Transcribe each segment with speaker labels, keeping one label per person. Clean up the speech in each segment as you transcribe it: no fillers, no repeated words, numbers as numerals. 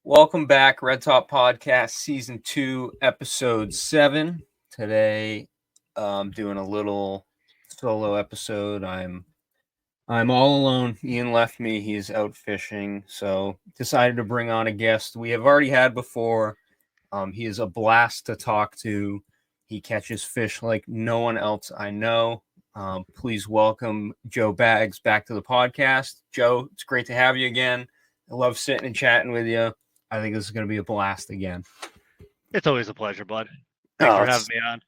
Speaker 1: Welcome back, Red Top Podcast, Season 2, Episode 7. Today, I'm doing a little solo episode. I'm all alone. Ian left me. He's out fishing, so decided to bring on a guest we have already had before. He is a blast to talk to. He catches fish like no one else I know. Please welcome Joe Baggs back to the podcast. Joe, it's great to have you again. I love sitting and chatting with you. I think this is going to be a blast again.
Speaker 2: It's always a pleasure, bud. Thanks for having me on.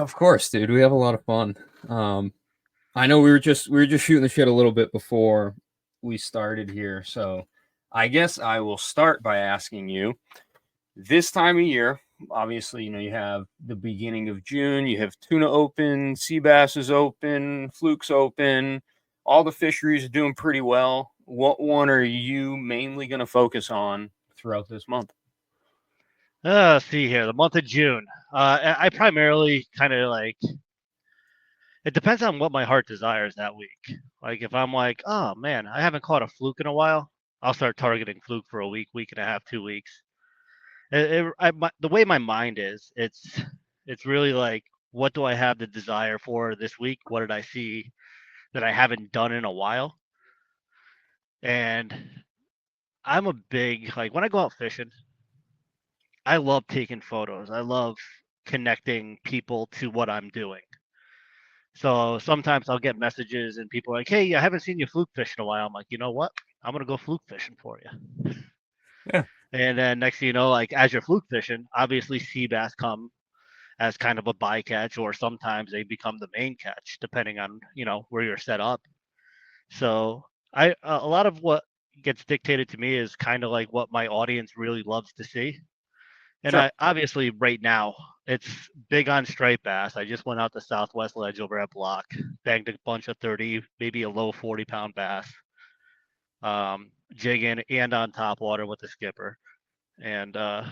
Speaker 1: Of course, dude. We have a lot of fun. I know we were just shooting the shit a little bit before we started here, so I guess I will start by asking you. This time of year, obviously, you have the beginning of June. You have tuna open, sea bass is open, flukes open. All the fisheries are doing pretty well. What one are you mainly going to focus on throughout this month?
Speaker 2: See here, the month of June. I primarily kind of it depends on what my heart desires that week. Like if I'm like, oh man, I haven't caught a fluke in a while, I'll start targeting fluke for a week, week and a half, 2 weeks. The way my mind is, it's really like, what do I have the desire for this week? What did I see that I haven't done in a while? And I'm a big, like, when I go out fishing, I love taking photos. I love connecting people to what I'm doing. So sometimes I'll get messages and people are like, "Hey, I haven't seen you fluke fish in a while." I'm like, you know what? I'm gonna go fluke fishing for you.
Speaker 1: Yeah.
Speaker 2: And then next thing you know, like as you're fluke fishing, obviously sea bass come as kind of a bycatch, or sometimes they become the main catch, depending on where you're set up. So a lot of what gets dictated to me is kind of like what my audience really loves to see. And
Speaker 1: Sure.
Speaker 2: I obviously right now it's big on striped bass. I just went out to Southwest Ledge over at Block, bagged a bunch of 30, maybe a low 40-pound bass, jigging and on top water with the skipper. And I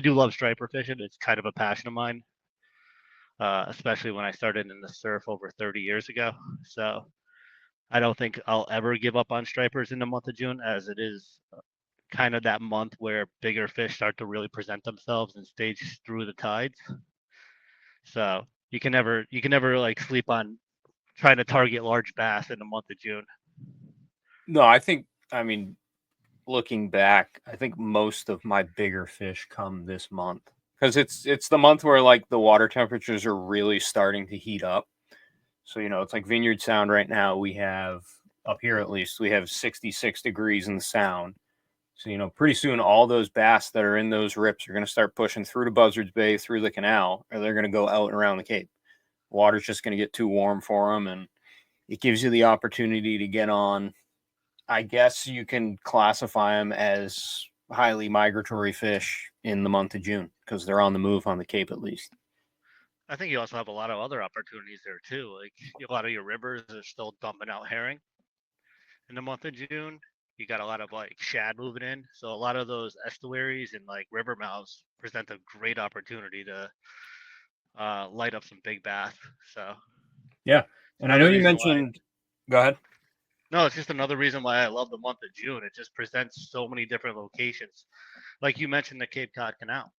Speaker 2: do love striper fishing. It's kind of a passion of mine, especially when I started in the surf over 30 years ago. So I don't think I'll ever give up on stripers in the month of June, as it is kind of that month where bigger fish start to really present themselves and stage through the tides. So you can never like sleep on trying to target large bass in the month of June.
Speaker 1: No, I mean, looking back, I think most of my bigger fish come this month because it's the month where like the water temperatures are really starting to heat up. So, it's like Vineyard Sound right now. We have up here at least we have 66 degrees in the Sound. So, pretty soon all those bass that are in those rips are going to start pushing through to Buzzards Bay, through the canal, or they're going to go out and around the Cape. Water's just going to get too warm for them, and it gives you the opportunity to get on. I guess you can classify them as highly migratory fish in the month of June because they're on the move on the Cape at least.
Speaker 2: I think you also have a lot of other opportunities there too. Like a lot of your rivers are still dumping out herring in the month of June. You got a lot of like shad moving in, so a lot of those estuaries and like river mouths present a great opportunity to light up some big bass. So
Speaker 1: Yeah, and I know you mentioned. Go ahead.
Speaker 2: No, it's just another reason why I love the month of June. It just presents so many different locations. Like you mentioned, the Cape Cod Canal.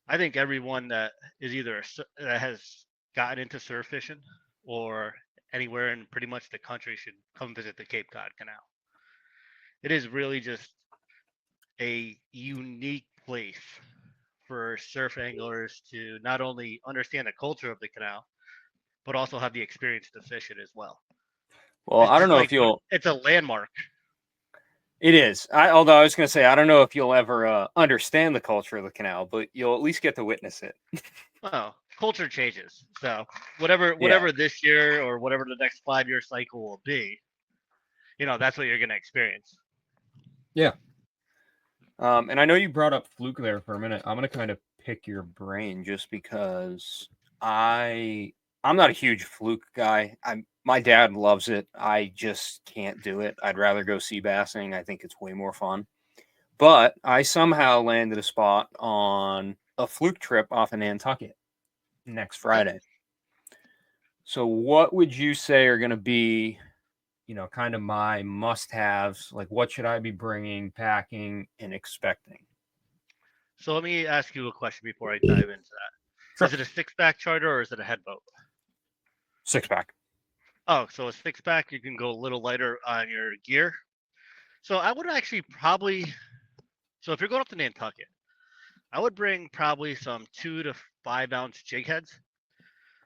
Speaker 2: I think everyone that is either that has gotten into surf fishing or anywhere in pretty much the country should come visit the Cape Cod Canal. It is really just a unique place for surf anglers to not only understand the culture of the canal, but also have the experience to fish it as well.
Speaker 1: Well,
Speaker 2: It's
Speaker 1: I don't
Speaker 2: just
Speaker 1: know
Speaker 2: like
Speaker 1: if you'll.
Speaker 2: it's a landmark.
Speaker 1: It is. Although I was going to say, I don't know if you'll ever understand the culture of the canal, but you'll at least get to witness it.
Speaker 2: Oh, culture changes. So whatever this year or whatever the next 5-year cycle will be, that's what you're going to experience.
Speaker 1: Yeah. And I know you brought up fluke there for a minute. I'm going to kind of pick your brain just because I'm not a huge fluke guy. My dad loves it. I just can't do it. I'd rather go sea bassing. I think it's way more fun. But I somehow landed a spot on a fluke trip off of Nantucket next Friday. So what would you say are going to be, kind of my must-haves, like what should I be bringing, packing, and expecting.
Speaker 2: So let me ask you a question before I dive into that.
Speaker 1: Sure.
Speaker 2: Is it a six-pack charter or is it a head boat?
Speaker 1: Six pack.
Speaker 2: Oh, so a six-pack, you can go a little lighter on your gear. So I would actually probably, so if you're going up to Nantucket, I would bring probably some 2 to 5 ounce jig heads,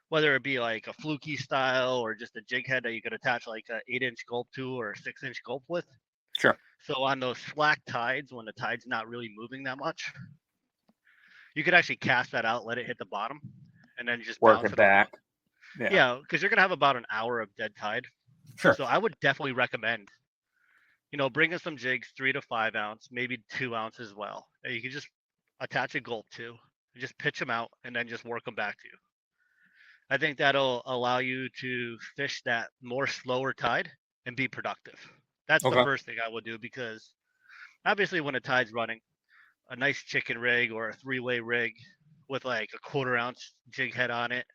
Speaker 2: whether it be like a fluky style or just a jig head that you could attach like an 8-inch gulp to or a 6-inch gulp with.
Speaker 1: Sure.
Speaker 2: So on those slack tides, when the tide's not really moving that much, you could actually cast that out, let it hit the bottom, and then just
Speaker 1: Work
Speaker 2: bounce
Speaker 1: it
Speaker 2: it over.
Speaker 1: back. Yeah.
Speaker 2: Yeah, because you're gonna have about an hour of dead tide.
Speaker 1: Sure.
Speaker 2: So I would definitely recommend, bringing some jigs, 3 to 5 ounce, maybe 2 ounces as well. That you can just attach a gulp to, and just pitch them out, and then just work them back to you. I think that'll allow you to fish that more slower tide and be productive. That's the
Speaker 1: Okay.
Speaker 2: first thing I would do because obviously when a tide's running, a nice chicken rig or a three-way rig with like a 1/4 ounce jig head on it,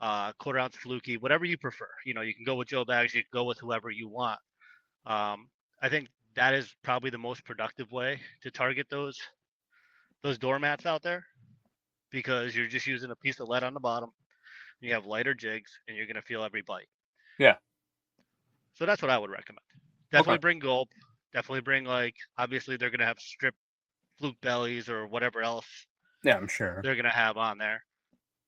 Speaker 2: 1/4 ounce fluky, whatever you prefer. You can go with Joe Bags, you can go with whoever you want. Um, I think that is probably the most productive way to target those doormats out there because you're just using a piece of lead on the bottom. You have lighter jigs, and you're gonna feel every bite.
Speaker 1: Yeah.
Speaker 2: So that's what I would recommend.
Speaker 1: Okay.
Speaker 2: Definitely bring gulp. Definitely bring like obviously they're gonna have strip fluke bellies or whatever else
Speaker 1: Yeah, I'm sure.
Speaker 2: they're gonna have on there.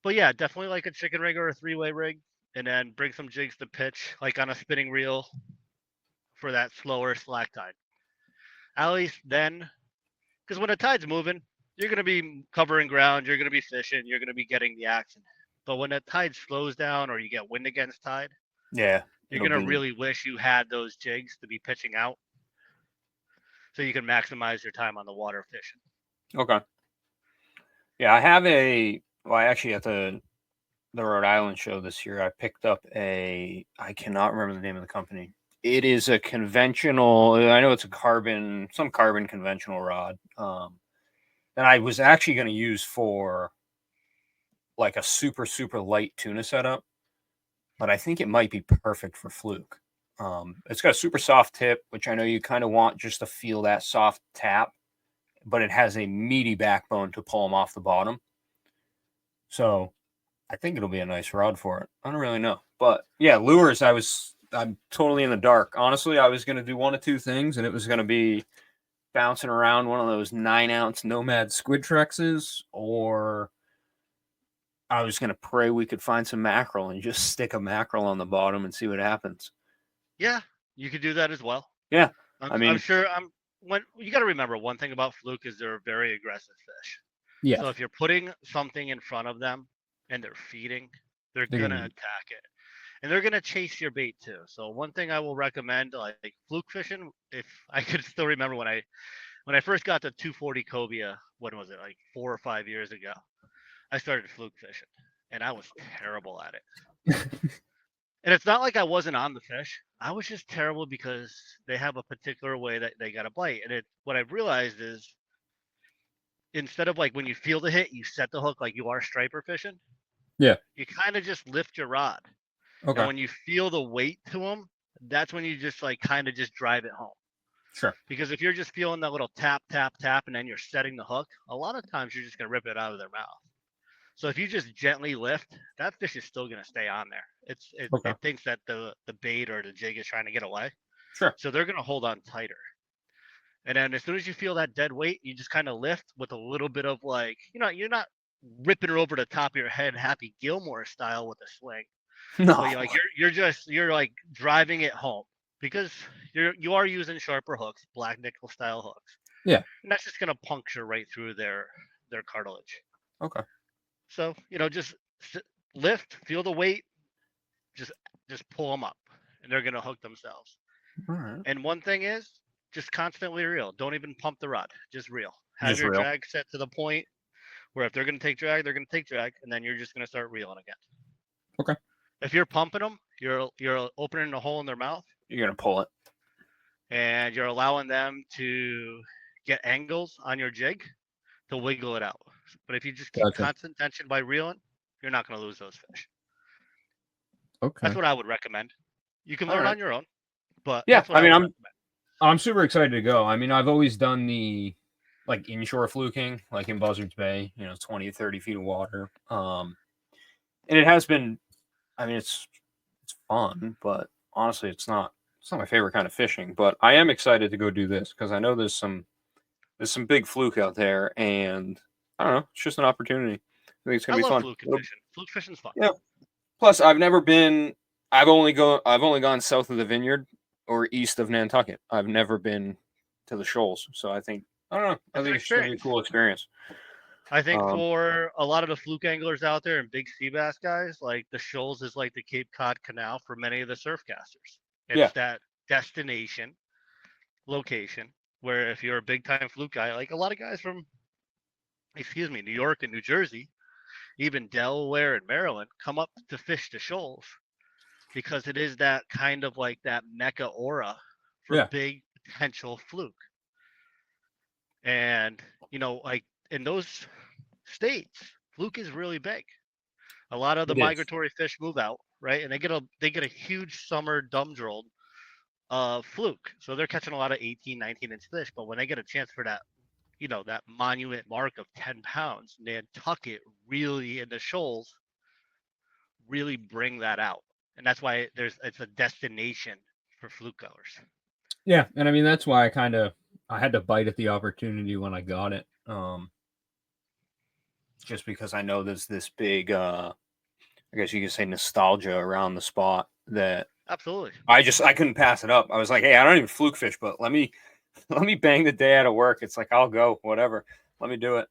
Speaker 2: But yeah, definitely like a chicken rig or a three-way rig, and then bring some jigs to pitch like on a spinning reel for that slower slack tide. At least then, because when the tide's moving, you're going to be covering ground, you're going to be fishing, you're going to be getting the action. But when the tide slows down or you get wind against tide,
Speaker 1: Yeah.
Speaker 2: you're
Speaker 1: It'll
Speaker 2: going to
Speaker 1: be
Speaker 2: really wish you had those jigs to be pitching out so you can maximize your time on the water fishing.
Speaker 1: okay. Yeah, I have a. Well, I actually at the Rhode Island show this year, I picked up I cannot remember the name of the company. It is a conventional. I know it's some carbon conventional rod. That I was actually going to use for like a super super light tuna setup, but I think it might be perfect for fluke. It's got a super soft tip, which I know you kind of want just to feel that soft tap, but it has a meaty backbone to pull them off the bottom. So I think it'll be a nice rod for it. I don't really know, but yeah, lures. I'm totally in the dark. Honestly, I was gonna do one of two things, and it was gonna be bouncing around one of those 9-ounce Nomad Squid Trexes, or I was gonna pray we could find some mackerel and just stick a mackerel on the bottom and see what happens.
Speaker 2: Yeah, you could do that as well.
Speaker 1: Yeah,
Speaker 2: I'm,
Speaker 1: I
Speaker 2: I'm
Speaker 1: mean,
Speaker 2: sure I'm when you got to remember one thing about fluke is they're a very aggressive fish.
Speaker 1: yeah,
Speaker 2: So if you're putting something in front of them and they're feeding, they're
Speaker 1: they're
Speaker 2: gonna
Speaker 1: gonna eat.
Speaker 2: attack it. And they're gonna chase your bait too. So one thing I will recommend, like fluke fishing, if I could still remember when I first got to 240 cobia, when was it, like 4 or 5 years ago? I started fluke fishing, and I was terrible at it. And it's not like I wasn't on the fish. I was just terrible because they have a particular way that they got to bite. And what I've realized is instead of like when you feel the hit, you set the hook like you are striper fishing.
Speaker 1: Yeah.
Speaker 2: You kind of just lift your rod. And
Speaker 1: Okay.
Speaker 2: when you feel the weight to them, that's when you just like kind of just drive it home.
Speaker 1: Sure.
Speaker 2: Because if you're just feeling that little tap, tap, tap, and then you're setting the hook, a lot of times you're just going to rip it out of their mouth. So if you just gently lift, that fish is still going to stay on there.
Speaker 1: Okay.
Speaker 2: It thinks that the bait or the jig is trying to get away.
Speaker 1: Sure.
Speaker 2: So they're going to hold on tighter. And then as soon as you feel that dead weight, you just kind of lift with a little bit of like, you're not ripping her over the top of your head, Happy Gilmore style with a swing.
Speaker 1: No.
Speaker 2: But you're like driving it home because you are using sharper hooks, black nickel style hooks.
Speaker 1: Yeah.
Speaker 2: And that's just gonna puncture right through their cartilage.
Speaker 1: Okay.
Speaker 2: So just lift, feel the weight, just just pull them up, and they're gonna hook themselves.
Speaker 1: All right.
Speaker 2: And one thing is just constantly reel. Don't even pump the rod. Just reel. Have
Speaker 1: Just
Speaker 2: your
Speaker 1: real.
Speaker 2: drag set to the point where if they're gonna take drag, they're gonna take drag, and then you're just gonna start reeling again.
Speaker 1: Okay.
Speaker 2: If you're pumping them, you're opening a hole in their mouth,
Speaker 1: You're gonna pull it.
Speaker 2: and you're allowing them to get angles on your jig to wiggle it out. But if you just keep
Speaker 1: Gotcha.
Speaker 2: constant tension by reeling, you're not going to lose those fish.
Speaker 1: Okay.
Speaker 2: That's what I would recommend. You can
Speaker 1: All
Speaker 2: learn
Speaker 1: right.
Speaker 2: on your own. But
Speaker 1: Yeah,
Speaker 2: that's what
Speaker 1: I
Speaker 2: I
Speaker 1: mean,
Speaker 2: would
Speaker 1: I'm
Speaker 2: recommend.
Speaker 1: I'm super excited to go. I mean, I've always done the like inshore fluking, like in Buzzards Bay, 20 to 30 feet of water. And it has been. I mean, it's fun, but honestly, it's not my favorite kind of fishing. But I am excited to go do this because I know there's some big fluke out there, and I don't know, it's just an opportunity. I think it's
Speaker 2: I
Speaker 1: gonna be
Speaker 2: love
Speaker 1: fun.
Speaker 2: fluke fishing. Fluke fishing's fun.
Speaker 1: Yeah. Plus, I've never been. I've only gone south of the Vineyard or east of Nantucket. I've never been to the Shoals, so I don't know. I
Speaker 2: It's an
Speaker 1: think it's just gonna be a
Speaker 2: experience.
Speaker 1: cool experience.
Speaker 2: I think
Speaker 1: Um,
Speaker 2: for a lot of the fluke anglers out there and big sea bass guys, like the Shoals is like the Cape Cod Canal for many of the surf casters.
Speaker 1: yeah,
Speaker 2: It's that destination location where if you're a big time fluke guy, like a lot of guys from, New York and New Jersey, even Delaware and Maryland, come up to fish the Shoals because it is that kind of like that mecca aura for
Speaker 1: yeah,
Speaker 2: big potential fluke. And, like in those states, fluke is really big. A lot of the
Speaker 1: it is.
Speaker 2: migratory fish move out, right? And they get a huge summer dumb drilled fluke. So they're catching a lot of 18, 19-inch fish. But when they get a chance for that, that monument mark of 10 pounds, Nantucket really in the shoals really bring that out. And that's why it's a destination for fluke goers.
Speaker 1: Yeah, and I mean that's why I had to bite at the opportunity when I got it. Just because I know there's this big, I guess you could say nostalgia around the spot that
Speaker 2: Absolutely.
Speaker 1: I couldn't pass it up. I was like, hey, I don't even fluke fish, but let me let me bang the day out of work. It's like I'll go, whatever. Let me do it.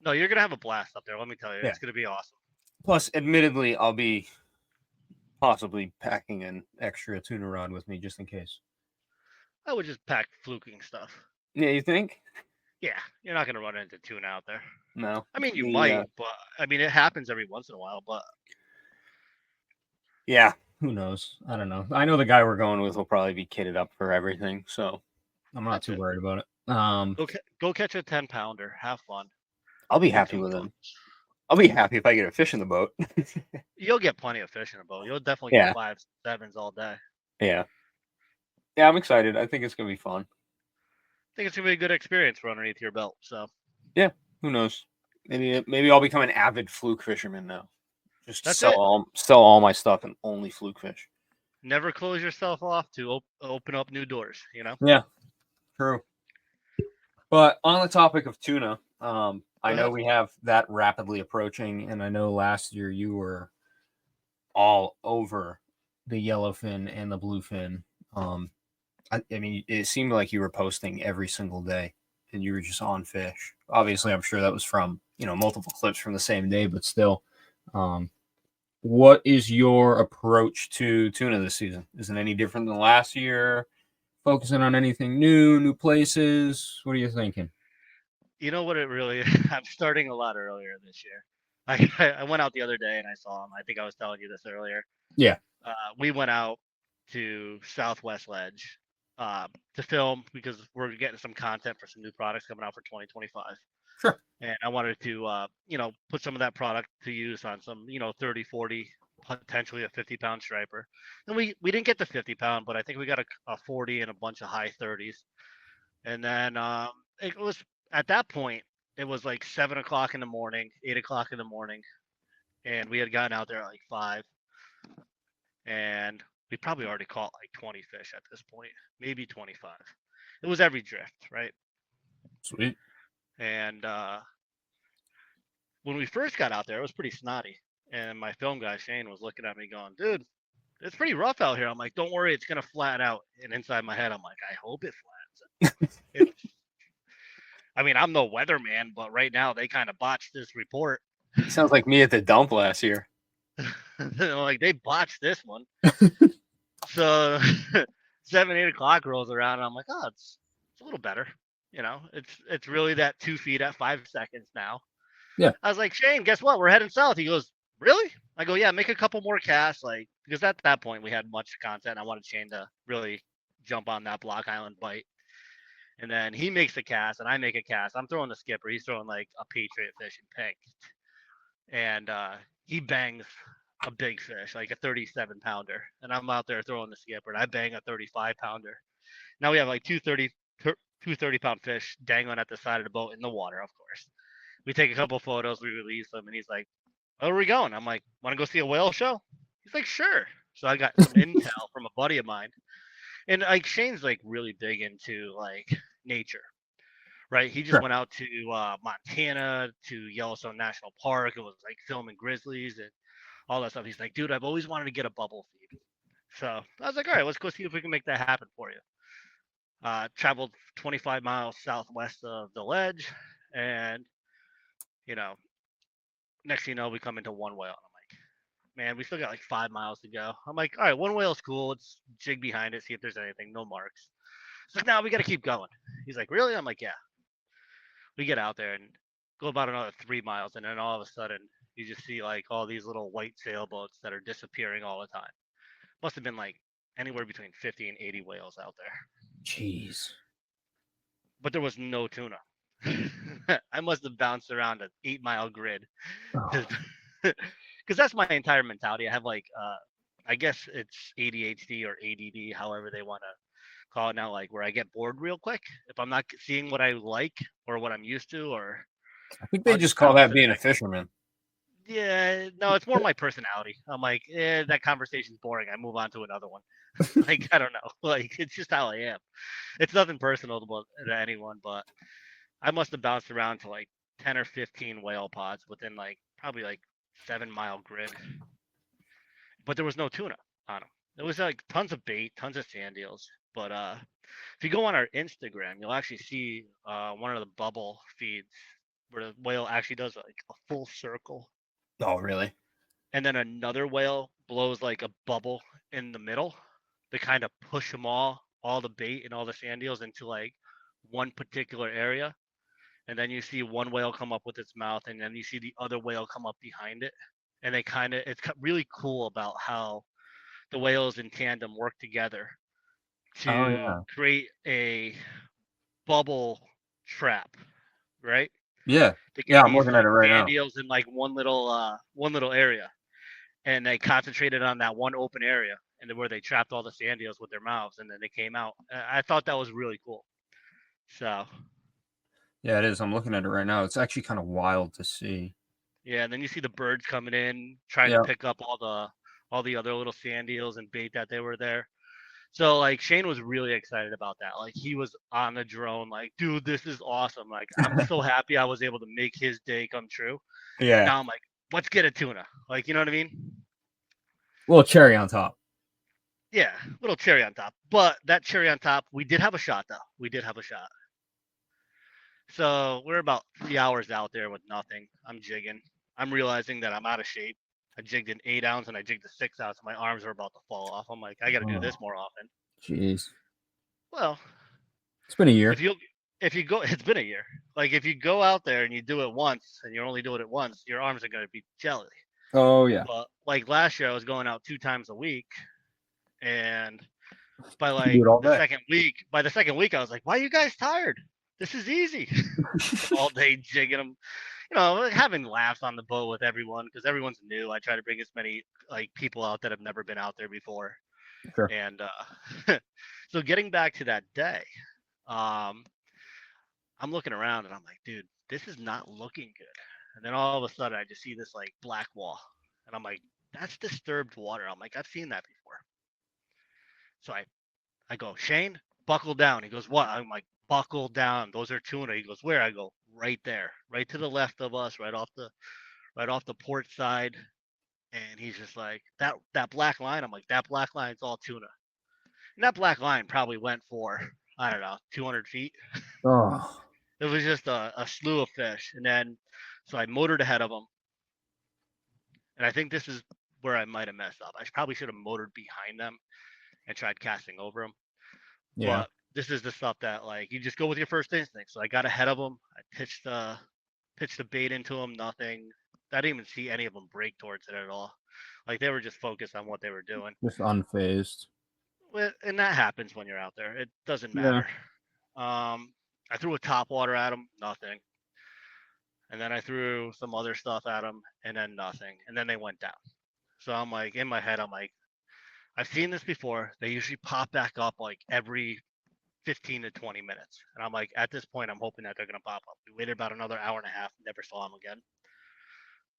Speaker 2: No, you're gonna have a blast up there. Let me tell you,
Speaker 1: Yeah.
Speaker 2: it's gonna be awesome.
Speaker 1: Plus, admittedly, I'll be possibly packing an extra tuna rod with me just in case.
Speaker 2: I would just pack fluking stuff.
Speaker 1: Yeah, you think?
Speaker 2: Yeah, you're not gonna run into tuna out there.
Speaker 1: No.
Speaker 2: I mean, you
Speaker 1: The
Speaker 2: might, but I mean, it happens every once in a while. But
Speaker 1: Yeah, who knows? I don't know. I know the guy we're going with will probably be kitted up for everything, so I'm not
Speaker 2: that's
Speaker 1: too
Speaker 2: it.
Speaker 1: worried about it.
Speaker 2: Go catch a 10 pounder. Have fun.
Speaker 1: I'll be
Speaker 2: Hit
Speaker 1: happy
Speaker 2: some
Speaker 1: with him.
Speaker 2: drums.
Speaker 1: I'll be happy if I get a fish in the boat.
Speaker 2: You'll get plenty of fish in a boat. You'll definitely get
Speaker 1: Yeah,
Speaker 2: 5, 7s all day. I
Speaker 1: yeah, yeah. I'm excited. I think it's gonna be fun.
Speaker 2: think it's gonna be a good experience for underneath your belt. So
Speaker 1: Yeah, who knows? Maybe I'll become an avid fluke fisherman now. Just
Speaker 2: that's
Speaker 1: sell
Speaker 2: it.
Speaker 1: all my stuff and only fluke fish.
Speaker 2: Never close yourself off to open up new doors.
Speaker 1: Yeah, true. But on the topic of tuna,
Speaker 2: Go
Speaker 1: I know
Speaker 2: ahead.
Speaker 1: we have that rapidly approaching, and I know last year you were all over the yellowfin and the bluefin. I mean, it seemed like you were posting every single day, and you were just on fish. Obviously, I'm sure that was from multiple clips from the same day, but still. Um, what is your approach to tuna this season? Is it any different than last year? Focusing on anything new, new places? What are you thinking?
Speaker 2: You know what it really is? I'm starting a lot earlier this year. I went out the other day and I saw him. I think I was telling you this earlier.
Speaker 1: Yeah,
Speaker 2: We went out to Southwest Ledge to film because we're getting some content for some new products coming out for 2025.
Speaker 1: sure.
Speaker 2: And I wanted to, put some of that product to use on some, 30, 40, potentially a 50-pound striper. And we didn't get the 50-pound, but I think we got a 40 and a bunch of high 30s. And then it was at that point, it was like 7 o'clock in the morning, 8 o'clock in the morning. And we had gotten out there at like 5. And we probably already caught like 20 fish at this point, maybe 25. It was every drift, right?
Speaker 1: Sweet.
Speaker 2: And when we first got out there, it was pretty snotty. And my film guy Shane was looking at me going, "Dude, it's pretty rough out here." I'm like, "Don't worry, it's gonna flat out." And inside my head, I'm like, "I hope it flattens it." I mean, I'm no weatherman, but right now they kind of botched this report.
Speaker 1: Sounds like me at the dump last year.
Speaker 2: Like they botched this one. So 7, 8 o'clock rolls around, and I'm like, "Oh, it's a little better." It's really that 2 feet at 5 seconds now.
Speaker 1: Yeah.
Speaker 2: I was like, Shane, guess what? We're heading south. He goes, really? I go, yeah, make a couple more casts, like because at that point we had much content. I wanted Shane to really jump on that Block Island bite. And then he makes a cast, and I make a cast. I'm throwing the skipper. He's throwing like a Patriot fish in pink, and he bangs a big fish, like a 37 pounder, and I'm out there throwing the skipper, and I bang a 35 pounder. Now we have like two 30-pound fish dangling at the side of the boat in the water, of course. We take a couple photos, we release them, and he's like, "Where are we going?" I'm like, "Want to go see a whale show?" He's like, "Sure." So I got some intel from a buddy of mine, and like Shane's like really big into like nature, right? He just
Speaker 1: Sure.
Speaker 2: went out to Montana to Yellowstone National Park. It was like filming grizzlies and all that stuff. He's like, "Dude, I've always wanted to get a bubble feed." So I was like, "All right, let's go see if we can make that happen for you." Traveled 25 miles southwest of the ledge, and you know, next thing you know, we come into one whale. I'm like, "Man, we still got like 5 miles to go." I'm like, "All right, one whale's cool. Let's jig behind it, see if there's anything. No marks." He's like, "No, we got to keep going." He's like, "Really?" I'm like, "Yeah." We get out there and go about another 3 miles, and then all of a sudden, you just see like all these little white sailboats that are disappearing all the time. Must have been like anywhere between 50 and 80 whales out there,
Speaker 1: Jeez.
Speaker 2: but there was no tuna. I must have bounced around an 8 mile grid
Speaker 1: Oh,
Speaker 2: because that's my entire mentality. I have like, I guess it's ADHD or ADD, however they want to call it now, like where I get bored real quick. If I'm not seeing what I like or what I'm used to, or
Speaker 1: I think they
Speaker 2: I'll
Speaker 1: just
Speaker 2: just kind
Speaker 1: call
Speaker 2: of go
Speaker 1: that
Speaker 2: to the
Speaker 1: being a
Speaker 2: next.
Speaker 1: fisherman.
Speaker 2: Yeah, no, it's more my personality. I'm like, that conversation's boring. I move on to another one. Like, I don't know. Like, it's just how I am. It's nothing personal to anyone, but I must have bounced around to like 10 or 15 whale pods within like probably like 7 mile grid, but there was no tuna on them. There was like tons of bait, tons of sand eels. But if you go on our Instagram, you'll actually see one of the bubble feeds where the whale actually does like a full circle,
Speaker 1: Oh, really?
Speaker 2: and then another whale blows like a bubble in the middle to kind of push them all the bait and all the sand eels into like one particular area. And then you see one whale come up with its mouth, and then you see the other whale come up behind it, and they kind of it's really cool about how the whales in tandem work together
Speaker 1: Oh,
Speaker 2: to
Speaker 1: yeah.
Speaker 2: create a bubble trap, right?
Speaker 1: Yeah.
Speaker 2: To get
Speaker 1: Yeah, I'm
Speaker 2: these
Speaker 1: looking at
Speaker 2: like
Speaker 1: it right
Speaker 2: sand
Speaker 1: now.
Speaker 2: eels in like one little area, and they concentrated on that one open area, and where they trapped all the sand eels with their mouths, and then they came out. I thought that was really cool. So
Speaker 1: Yeah, it is. I'm looking at it right now. It's actually kind of wild to see.
Speaker 2: yeah, and then you see the birds coming in trying to
Speaker 1: Yeah.
Speaker 2: pick up all the other little sand eels and bait that they were there. So like Shane was really excited about that. Like he was on the drone, like, dude, this is awesome. Like I'm so happy I was able to make his day come true.
Speaker 1: Yeah.
Speaker 2: Now I'm like, let's get a tuna. Like, you know what I mean?
Speaker 1: Little cherry on top.
Speaker 2: Yeah, little cherry on top. But that cherry on top, we did have a shot though. We did have a shot. So we're about 3 hours out there with nothing. I'm jigging. I'm realizing that I'm out of shape. I jigged an 8 ounce and I jigged a 6 ounce, and my arms are about to fall off. I'm like, I got to do
Speaker 1: Oh,
Speaker 2: this more often.
Speaker 1: jeez.
Speaker 2: Well,
Speaker 1: It's been a
Speaker 2: if
Speaker 1: year.
Speaker 2: you if you go, it's been a year. Like if you go out there and you do it once and you're only doing it once, your arms are going to be jelly.
Speaker 1: Oh, yeah.
Speaker 2: But like last year, I was going out 2 times a week, and by
Speaker 1: You can do
Speaker 2: like
Speaker 1: it all
Speaker 2: the
Speaker 1: day.
Speaker 2: second week, I was like, why are you guys tired? This is easy. All day jigging them, having laughs on the boat with everyone because everyone's new. I try to bring as many like people out that have never been out there before.
Speaker 1: Sure.
Speaker 2: And so getting back to that day, um, I'm looking around and I'm like, dude, this is not looking good. And then all of a sudden, I just see this like black wall, and I'm like, that's disturbed water. I'm like, I've seen that before. So I go, Shane, buckle down. He goes, what? I'm like, buckle down. Those are tuna. He goes, where? I go, right there, right to the left of us, right off the port side. And he's just like, that black line. I'm like, that black line's all tuna. And that black line probably went for, I don't know, 200 feet.
Speaker 1: Oh,
Speaker 2: It was just a slew of fish. And then, so I motored ahead of him. And I think this is where I might have messed up. I probably should have motored behind them and tried casting over them.
Speaker 1: yeah.
Speaker 2: But this is the stuff that like you just go with your first instinct. So I got ahead of them. I pitched the bait into them. Nothing. I didn't even see any of them break towards it at all. Like they were just focused on what they were doing.
Speaker 1: Just unfazed.
Speaker 2: And that happens when you're out there. It doesn't
Speaker 1: Yeah.
Speaker 2: matter. I threw a top water at them, nothing. And then I threw some other stuff at them, and then nothing. And then they went down. So I'm like, in my head, I'm like, I've seen this before. They usually pop back up like every 15 to 20 minutes. And I'm like, at this point, I'm hoping that they're going to pop up. We waited about another hour and a half, never saw them again.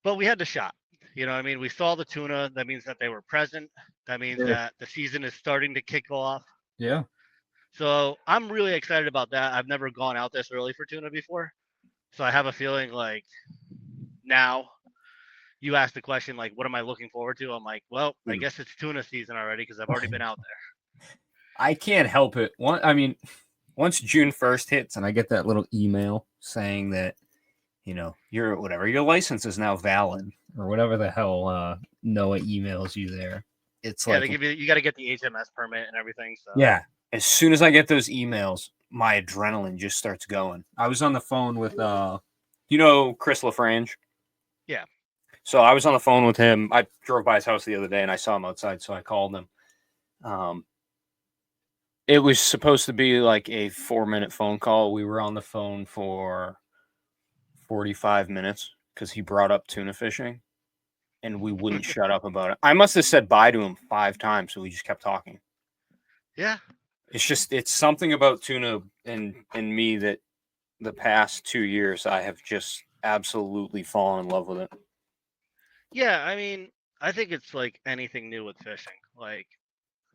Speaker 2: But we had the shot. You know what I mean? We saw the tuna. That means that they were present. That means
Speaker 3: Yeah.
Speaker 2: that the season is starting to kick off.
Speaker 3: Yeah.
Speaker 2: So I'm really excited about that. I've never gone out this early for tuna before. So I have a feeling like now you asked the question, like, what am I looking forward to? I'm like, well, I guess it's tuna season already because I've already been out there.
Speaker 3: I can't help it. Once June 1st hits and I get that little email saying that, your license is now valid or whatever the hell Noah emails you there. It's
Speaker 2: Yeah,
Speaker 3: like,
Speaker 2: they give you got to get the HMS permit and everything. So
Speaker 3: yeah, as soon as I get those emails, my adrenaline just starts going. I was on the phone with
Speaker 1: Chris LaFrange.
Speaker 2: Yeah.
Speaker 1: So I was on the phone with him. I drove by his house the other day and I saw him outside, so I called him. It was supposed to be like a 4-minute phone call. We were on the phone for 45 minutes because he brought up tuna fishing and we wouldn't shut up about it. I must have said bye to him 5 times, so we just kept talking.
Speaker 2: Yeah.
Speaker 1: It's something about tuna and me that the past 2 years I have just absolutely fallen in love with it.
Speaker 2: Yeah, I mean, I think it's like anything new with fishing. Like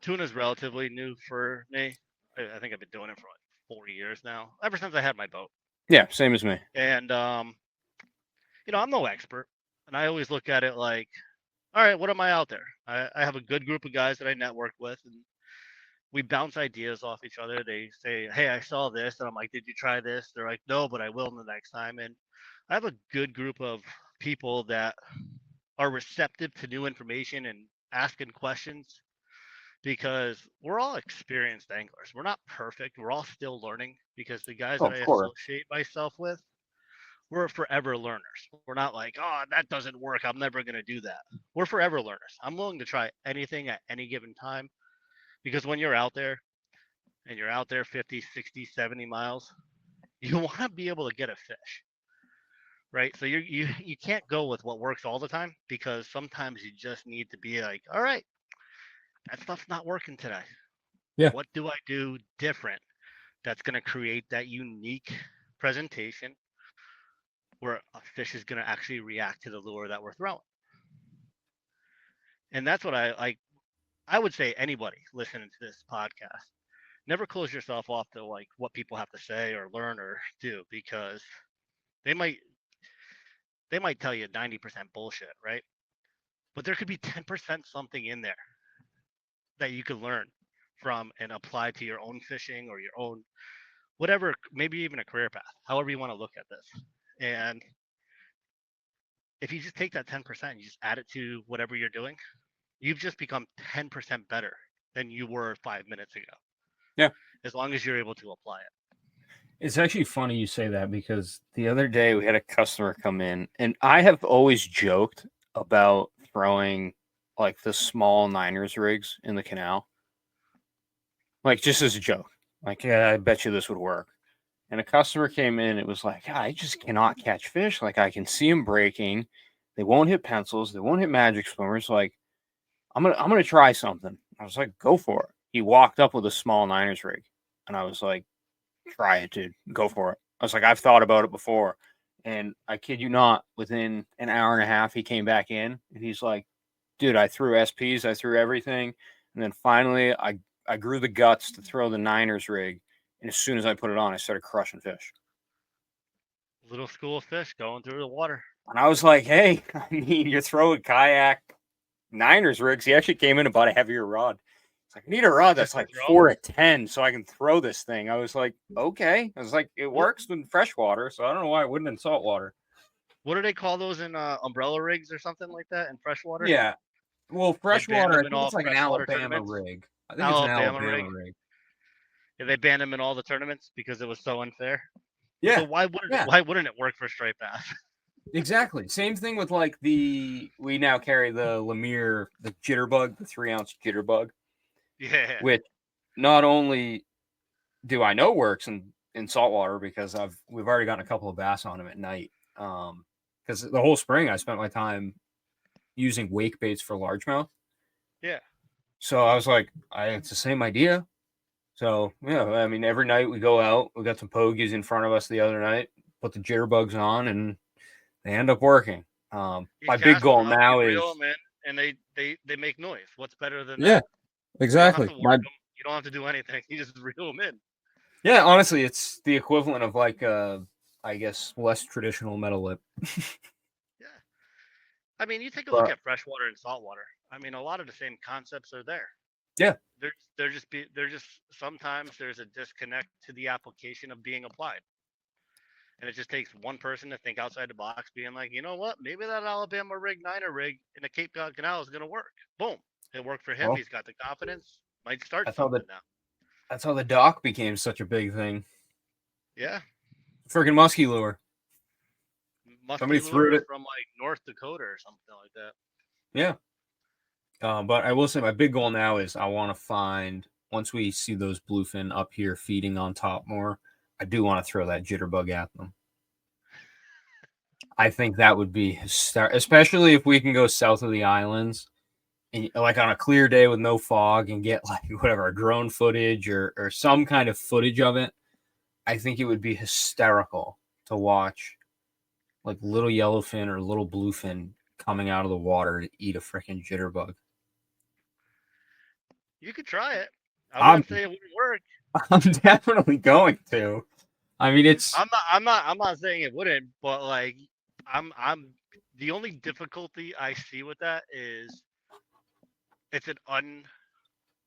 Speaker 2: tuna's relatively new for me. I think I've been doing it for like 4 years now, ever since I had my boat.
Speaker 1: Yeah, same as me.
Speaker 2: And I'm no expert, and I always look at it like, all right, what am I out there? I have a good group of guys that I network with, and we bounce ideas off each other. They say, hey, I saw this, and I'm like, did you try this? They're like, no, but I will the next time. And I have a good group of people that are receptive to new information and asking questions because we're all experienced anglers. We're not perfect. We're all still learning because the guys
Speaker 1: Oh,
Speaker 2: that
Speaker 1: of
Speaker 2: I
Speaker 1: course.
Speaker 2: associate myself with, we're forever learners. We're not like, oh, that doesn't work. I'm never going to do that. We're forever learners. I'm willing to try anything at any given time because when you're out there and you're out there 50, 60, 70 miles, you want to be able to get a fish. Right. So you can't go with what works all the time because sometimes you just need to be like, all right, that stuff's not working today.
Speaker 3: Yeah.
Speaker 2: What do I do different that's going to create that unique presentation where a fish is going to actually react to the lure that we're throwing? And that's what I like. I would say anybody listening to this podcast, never close yourself off to like what people have to say or learn or do because they might they might tell you 90% bullshit, right? But there could be 10% something in there that you could learn from and apply to your own fishing or your own whatever, maybe even a career path, however you want to look at this. And if you just take that 10%, you just add it to whatever you're doing, you've just become 10% better than you were 5 minutes ago.
Speaker 1: Yeah.
Speaker 2: As long as you're able to apply it.
Speaker 3: It's actually funny you say that because
Speaker 1: The other day we had a customer come in, and I have always joked about throwing like the small Niners rigs in the canal, like just as a joke. Like, yeah, I bet you this would work. And a customer came in, it was like, I just cannot catch fish. Like, I can see them breaking. They won't hit pencils. They won't hit magic swimmers. Like, I'm gonna try something. I was like, go for it. He walked up with a small Niners rig, and I was like, try it, dude. Go for it. I was like, I've thought about it before. And I kid you not, within an hour and a half, he came back in and he's like, dude, I threw SPs, I threw everything. And then finally, I grew the guts to throw the Niners rig. And as soon as I put it on, I started crushing fish.
Speaker 2: Little school of fish going through the water.
Speaker 1: And I was like, hey, I mean, you're throwing kayak Niners rigs. He actually came in about a heavier rod. It's like, I need a rod that's like 4 to 10 so I can throw this thing. I was like, okay. I was like, it works in freshwater, so I don't know why it wouldn't in saltwater.
Speaker 2: What do they call those in umbrella rigs or something like that in freshwater?
Speaker 3: yeah. Well, freshwater, I
Speaker 2: them in
Speaker 3: think
Speaker 2: all
Speaker 3: it's like an
Speaker 2: freshwater
Speaker 3: Alabama
Speaker 2: tournaments.
Speaker 3: rig. I think
Speaker 2: Alabama
Speaker 3: it's an Alabama
Speaker 2: rig.
Speaker 3: rig.
Speaker 2: Yeah, they banned them in all the tournaments because it was so unfair.
Speaker 3: Yeah.
Speaker 2: So why wouldn't it work for striped bass?
Speaker 3: Exactly. Same thing with like we now carry the Lemire, the jitterbug, the 3-ounce jitterbug.
Speaker 2: Yeah.
Speaker 3: Which not only do I know works in saltwater because we've already gotten a couple of bass on him at night. Because the whole spring I spent my time using wake baits for largemouth.
Speaker 2: Yeah.
Speaker 3: So I was like, it's the same idea. So yeah, I mean, every night we go out. We got some pogies in front of us the other night. Put the jitterbugs on, and they end up working.
Speaker 2: You
Speaker 3: My big
Speaker 2: cast them
Speaker 3: goal
Speaker 2: up,
Speaker 3: now
Speaker 2: you
Speaker 3: is
Speaker 2: reel them in, and they make noise. What's better than
Speaker 3: yeah,
Speaker 2: that? You don't have
Speaker 3: exactly.
Speaker 2: to work them. You don't have to do anything. You just reel them in.
Speaker 3: Yeah, honestly, it's the equivalent of like I guess less traditional metal lip.
Speaker 2: Yeah. I mean, you take a look
Speaker 3: But
Speaker 2: at freshwater and saltwater. I mean, a lot of the same concepts are there.
Speaker 3: yeah,
Speaker 2: They're just sometimes there's a disconnect to the application of being applied. And it just takes one person to think outside the box, being like, you know what, maybe that Alabama rig Niner rig in the Cape Cod Canal is gonna work. Boom. It worked for him.
Speaker 3: well,
Speaker 2: He's got the confidence. Might start
Speaker 3: that's how
Speaker 2: something now.
Speaker 3: the dock became such a big thing.
Speaker 2: Yeah.
Speaker 3: Freaking musky lure.
Speaker 2: Musky
Speaker 3: Somebody threw
Speaker 2: lure
Speaker 3: it.
Speaker 2: from like North Dakota or something like that.
Speaker 3: Yeah. But I will say my big goal now is I want to find, once we see those bluefin up here feeding on top more, I do want to throw that jitterbug at them. I think that would be hysterical, especially if we can go south of the islands and like on a clear day with no fog and get like whatever drone footage or some kind of footage of it. I think it would be hysterical to watch like little yellowfin or little bluefin coming out of the water to eat a freaking jitterbug.
Speaker 2: You could try it. I
Speaker 3: I'm
Speaker 2: wouldn't say it wouldn't work.
Speaker 3: I'm definitely going to. I mean, it's
Speaker 2: I'm not saying it wouldn't, but like I'm the only difficulty I see with that is it's an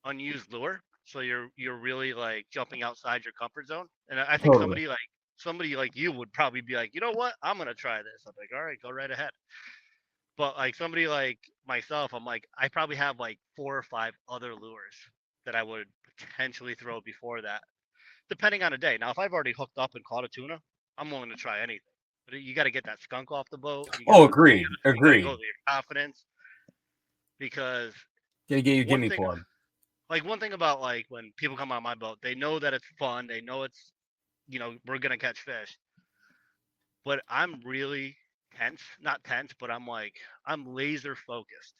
Speaker 2: unused lure. So you're really like jumping outside your comfort zone. And I think
Speaker 3: totally.
Speaker 2: somebody like you would probably be like, you know what? I'm gonna try this. I'm like, all right, go right ahead. But like somebody like myself, I'm like, I probably have like 4 or 5 other lures that I would potentially throw before that, depending on the day. Now, if I've already hooked up and caught a tuna, I'm willing to try anything. But you got to get that skunk off the boat.
Speaker 3: Oh, agreed.
Speaker 2: You got to go
Speaker 3: Agreed.
Speaker 2: with your confidence, because
Speaker 3: Gotta get your
Speaker 2: one
Speaker 3: gimme
Speaker 2: thing,
Speaker 3: plug.
Speaker 2: like one thing about like when people come on my boat, they know that it's fun. They know it's, we're gonna catch fish. But I'm really tense, not tense, but I'm laser focused.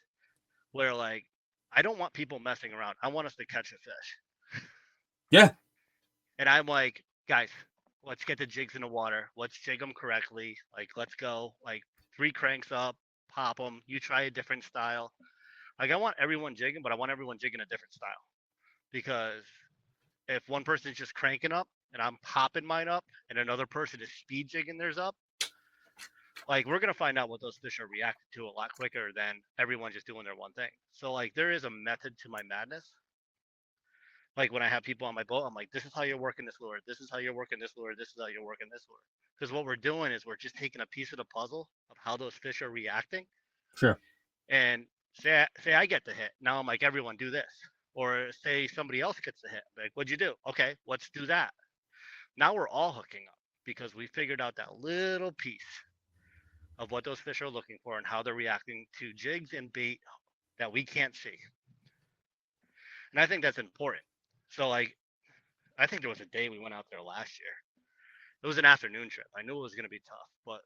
Speaker 2: Where like I don't want people messing around. I want us to catch a fish.
Speaker 3: Yeah.
Speaker 2: And I'm like, guys, let's get the jigs in the water. Let's jig them correctly. Like, let's go. Like, 3 cranks up, pop them. You try a different style. Like, I want everyone jigging, but I want everyone jigging a different style. Because if one person's just cranking up and I'm popping mine up and another person is speed jigging theirs up, like, we're going to find out what those fish are reacting to a lot quicker than everyone just doing their one thing. So, like, there is a method to my madness. Like when I have people on my boat, I'm like, this is how you're working this lure. This is how you're working this lure. This is how you're working this lure. Because what we're doing is we're just taking a piece of the puzzle of how those fish are reacting.
Speaker 3: Sure.
Speaker 2: And say I get the hit. Now I'm like, everyone do this. Or say somebody else gets the hit. Like, what'd you do? Okay, let's do that. Now we're all hooking up because we figured out that little piece of what those fish are looking for and how they're reacting to jigs and bait that we can't see. And I think that's important. So like I think there was a day we went out there last year. It was an afternoon trip. I knew it was going to be tough, but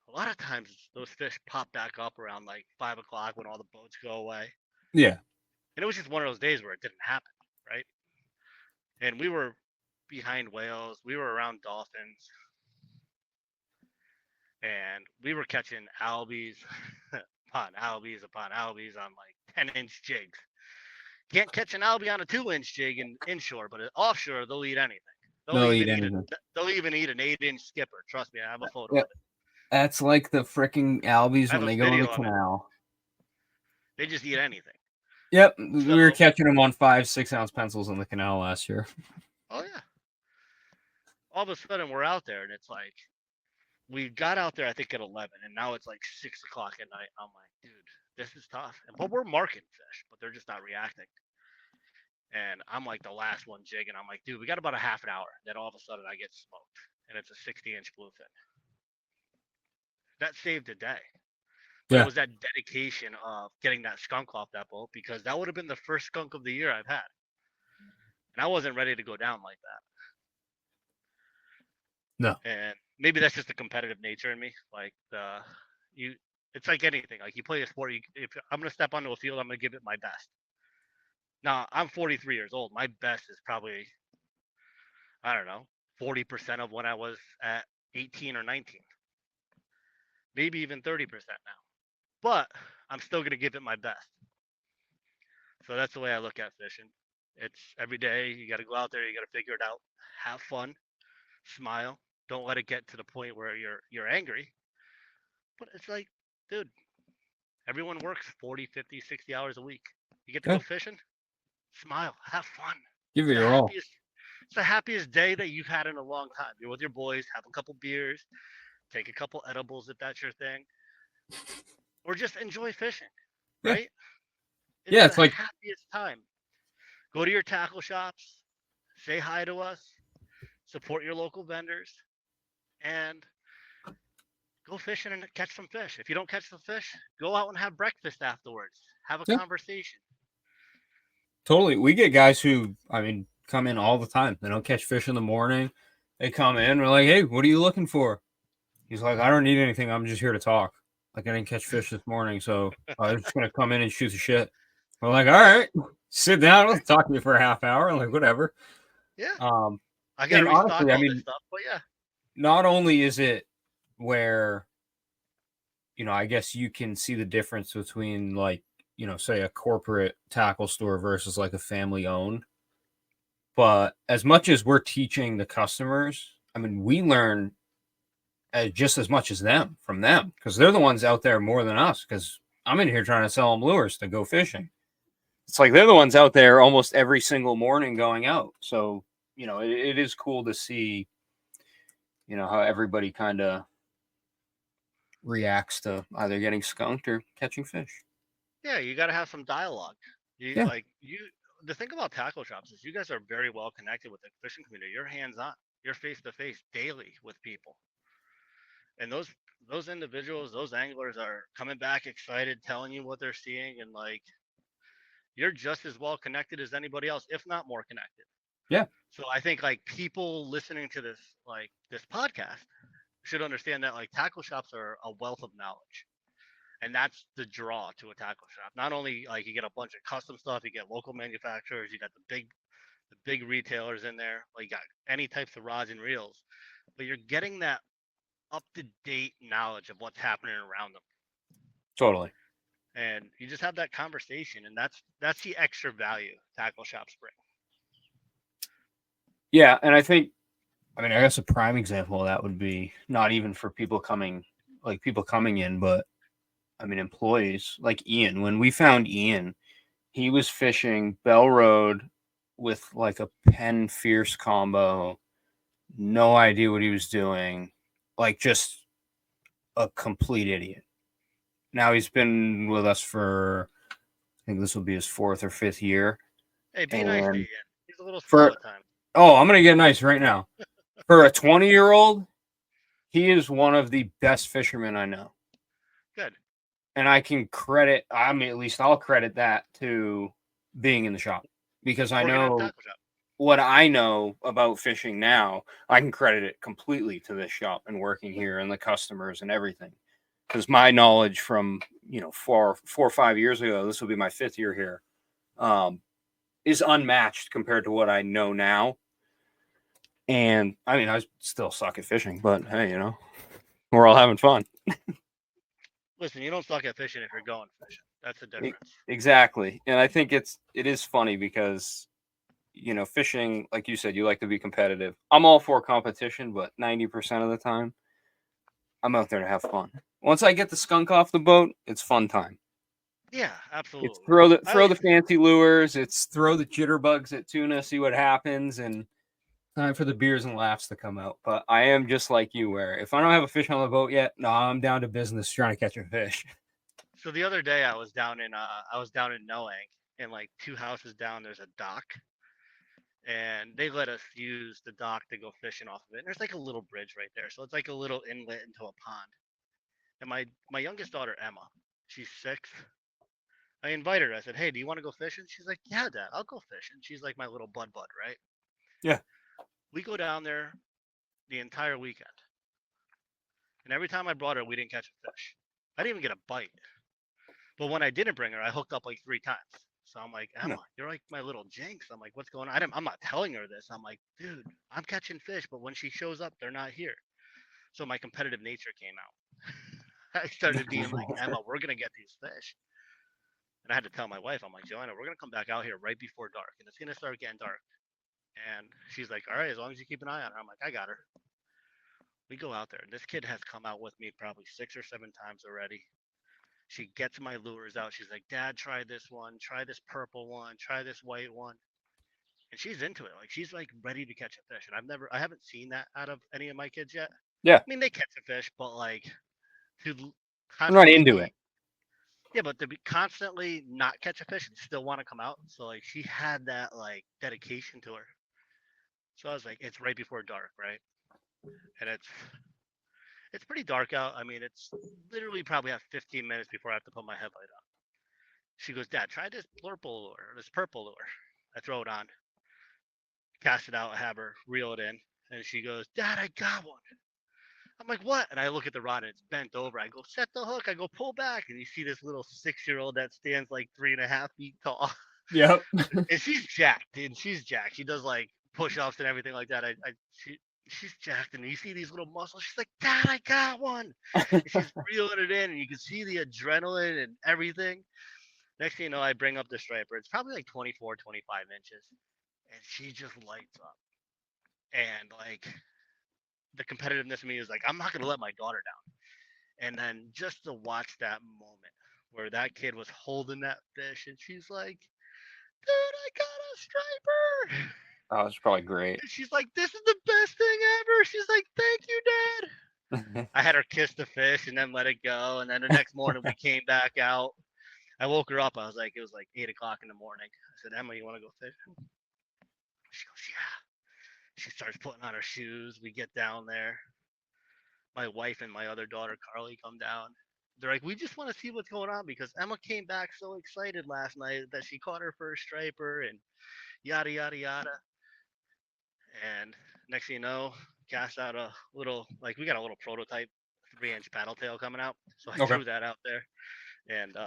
Speaker 2: a lot of times those fish pop back up around like 5 o'clock when all the boats go away.
Speaker 3: Yeah.
Speaker 2: And it was just one of those days where it didn't happen, right? And we were behind whales, we were around dolphins, and we were catching albies upon albies upon albies on like 10-inch jigs. Can't catch an albie on a 2-inch jig in inshore, but offshore they'll eat anything.
Speaker 3: They'll eat anything.
Speaker 2: They'll even eat an 8-inch skipper. Trust me, I have a photo
Speaker 3: Yeah.
Speaker 2: of it.
Speaker 3: That's like the freaking albies
Speaker 2: I have
Speaker 3: when
Speaker 2: a
Speaker 3: they go in the
Speaker 2: video of it.
Speaker 3: canal.
Speaker 2: They just eat anything.
Speaker 3: Yep. We
Speaker 2: So,
Speaker 3: were catching them on 5-6 ounce pencils in the canal last year.
Speaker 2: oh yeah. All of a sudden we're out there and it's like we got out there I think at 11 and now it's like 6 o'clock at night. I'm like, dude, this is tough. But we're marking fish, but they're just not reacting. And I'm like the last one jigging. I'm like, dude, we got about a half an hour. Then all of a sudden I get smoked and it's a 60-inch bluefin. That saved a day. But
Speaker 3: Yeah.
Speaker 2: it was that dedication of getting that skunk off that boat because that would have been the first skunk of the year I've had. And I wasn't ready to go down like that.
Speaker 3: No.
Speaker 2: And maybe that's just the competitive nature in me. Like you It's like anything. Like you play a sport, if I'm gonna step onto a field, I'm gonna give it my best. Now I'm 43 years old. My best is probably, I don't know, 40% of when I was at 18 or 19, maybe even 30% now. But I'm still gonna give it my best. So that's the way I look at fishing. It's every day. You got to go out there. You got to figure it out. Have fun. Smile. Don't let it get to the point where you're angry. But it's like, dude, everyone works 40, 50, 60 hours a week. You get to
Speaker 3: Yeah.
Speaker 2: go fishing, smile, have fun.
Speaker 3: Give it
Speaker 2: It's the
Speaker 3: your all.
Speaker 2: happiest it's the happiest day that you've had in a long time. You're with your boys, have a couple beers, take a couple edibles if that's your thing, or just enjoy fishing,
Speaker 3: Yeah.
Speaker 2: right? It's
Speaker 3: Yeah,
Speaker 2: the
Speaker 3: it's like
Speaker 2: happiest time. Go to your tackle shops, say hi to us, support your local vendors, and go fishing and catch some fish. If you don't catch the fish, go out and have breakfast afterwards. Have a
Speaker 3: yeah,
Speaker 2: conversation.
Speaker 3: totally. We get guys who, I mean, come in all the time. They don't catch fish in the morning. They come in. We're like, hey, what are you looking for? He's like, I don't need anything. I'm just here to talk. Like, I didn't catch fish this morning, so I was just gonna come in and shoot the shit. We're like, all right, sit down. Let's talk to you for a half hour. I'm like, whatever.
Speaker 2: Yeah,
Speaker 3: Um,
Speaker 2: I gotta
Speaker 3: and
Speaker 2: restock
Speaker 3: honestly, I
Speaker 2: all this
Speaker 3: mean,
Speaker 2: stuff, but yeah,
Speaker 3: not only is it where, I guess you can see the difference between like, say a corporate tackle store versus like a family owned. But as much as we're teaching the customers, I mean, we learn just as much as them from them because they're the ones out there more than us. Because I'm in here trying to sell them lures to go fishing. It's like they're the ones out there almost every single morning going out. So, it is cool to see, how everybody kind of reacts to either getting skunked or catching fish.
Speaker 2: yeah, you gotta have some dialogue. You
Speaker 3: Yeah,
Speaker 2: like you. The thing about tackle shops is you guys are very well connected with the fishing community. You're hands on. You're face to face daily with people, and those individuals, those anglers are coming back excited, telling you what they're seeing, and like you're just as well connected as anybody else, if not more connected.
Speaker 3: yeah,
Speaker 2: So I think like people listening to this podcast should understand that like tackle shops are a wealth of knowledge. And that's the draw to a tackle shop. Not only like you get a bunch of custom stuff, you get local manufacturers, you got the big retailers in there, like you got any types of rods and reels, but you're getting that up to date knowledge of what's happening around them.
Speaker 3: totally.
Speaker 2: And you just have that conversation, and that's the extra value tackle shops bring.
Speaker 3: Yeah, and I mean, I guess a prime example of that would be not even for people coming in, but I mean, employees like Ian. When we found Ian, he was fishing Bell Road with like a Penn Fierce combo, no idea what he was doing, like just a complete idiot. Now he's been with us for, I think this will be his fourth or fifth year.
Speaker 2: Hey, be nice to
Speaker 3: And
Speaker 2: Ian. He's a little slow
Speaker 3: for,
Speaker 2: at times.
Speaker 3: oh, I'm going to get nice right now. For a 20-year-old, he is one of the best fishermen I know.
Speaker 2: Good.
Speaker 3: And I mean, at least I'll credit that to being in the shop because I
Speaker 2: Working at a
Speaker 3: know
Speaker 2: tackle shop.
Speaker 3: what I know about fishing now. I can credit it completely to this shop and working here and the customers and everything. Because my knowledge from, 4 or 5 years ago, this will be my fifth year here, is unmatched compared to what I know now. And I mean, I still suck at fishing, but hey, we're all having fun.
Speaker 2: Listen, you don't suck at fishing if you're going fishing. That's the difference.
Speaker 3: Exactly. And I think it is funny because, fishing, like you said, you like to be competitive. I'm all for competition, but 90% of the time, I'm out there to have fun. Once I get the skunk off the boat, it's fun time.
Speaker 2: Yeah,
Speaker 3: It's
Speaker 2: absolutely.
Speaker 3: throw the fancy lures, it's throw the jitterbugs at tuna, see what happens, and time for the beers and laughs to come out. But I am just like you, where if I don't have a fish on the boat yet, no, I'm down to business trying to catch a fish.
Speaker 2: So the other day I was down in Noang, and like 2 houses down there's a dock, and they let us use the dock to go fishing off of it. And there's like a little bridge right there, so it's like a little inlet into a pond. And my youngest daughter Emma, she's 6. I invited her. I said, "Hey, do you want to go fishing?" She's like, "Yeah, Dad, I'll go fishing." She's like my little bud, right?
Speaker 3: Yeah.
Speaker 2: We go down there the entire weekend, and every time I brought her, we didn't catch a fish. I didn't even get a bite. But when I didn't bring her, I hooked up like 3 times. So I'm like, Emma,
Speaker 1: No.
Speaker 2: you're like my little jinx. I'm like, what's going on? I'm not telling her this. I'm like, dude, I'm catching fish, but when she shows up, they're not here. So my competitive nature came out. I started being like, Emma, we're gonna get these fish. And I had to tell my wife, I'm like, Joanna, we're gonna come back out here right before dark, and it's gonna start getting dark. And she's like, all right, as long as you keep an eye on her. I'm like, I got her. We go out there, and this kid has come out with me probably 6 or 7 times already. She gets my lures out. She's like, Dad, try this one, try this purple one, try this white one. And she's into it. Like she's like ready to catch a fish. And I haven't seen that out of any of my kids yet.
Speaker 1: Yeah.
Speaker 2: I mean, they catch a fish, but like to
Speaker 1: I'm not
Speaker 2: constantly
Speaker 1: into it.
Speaker 2: Yeah, but to be constantly not catch a fish and still want to come out. So like she had that like dedication to her. So I was like, it's right before dark, right? And it's pretty dark out. I mean, it's literally probably have 15 minutes before I have to put my headlight on. She goes, Dad, try this purple lure, this purple lure. I throw it on, cast it out, have her reel it in, and she goes, Dad, I got one. I'm like, what? And I look at the rod and it's bent over. I go, set the hook. I go, pull back. And you see this little 6-year-old that stands like 3.5 feet tall.
Speaker 3: Yep.
Speaker 2: And she's jacked, dude. She's jacked. She does like push-ups and everything like that. She's jacked, and you see these little muscles. She's like, Dad, I got one. And she's reeling it in, and you can see the adrenaline and everything. Next thing you know, I bring up the striper. It's probably like 24, 25 inches, and she just lights up. And like the competitiveness in me is like, I'm not gonna let my daughter down. And then just to watch that moment where that kid was holding that fish, and she's like, Dude, I got a striper.
Speaker 1: Oh, it's probably great.
Speaker 2: And she's like, This is the best thing ever. She's like, Thank you, Dad. I had her kiss the fish and then let it go. And then the next morning we came back out. I woke her up. I was like, it was like 8 o'clock in the morning. I said, Emma, you want to go fishing? She goes, yeah. She starts putting on her shoes. We get down there. My wife and my other daughter, Carly, come down. They're like, we just want to see what's going on because Emma came back so excited last night that she caught her first striper and yada, yada, yada. And next thing you know, cast out a little, like, we got a little prototype 3-inch paddle tail coming out. So I
Speaker 1: Okay.
Speaker 2: threw that out there. And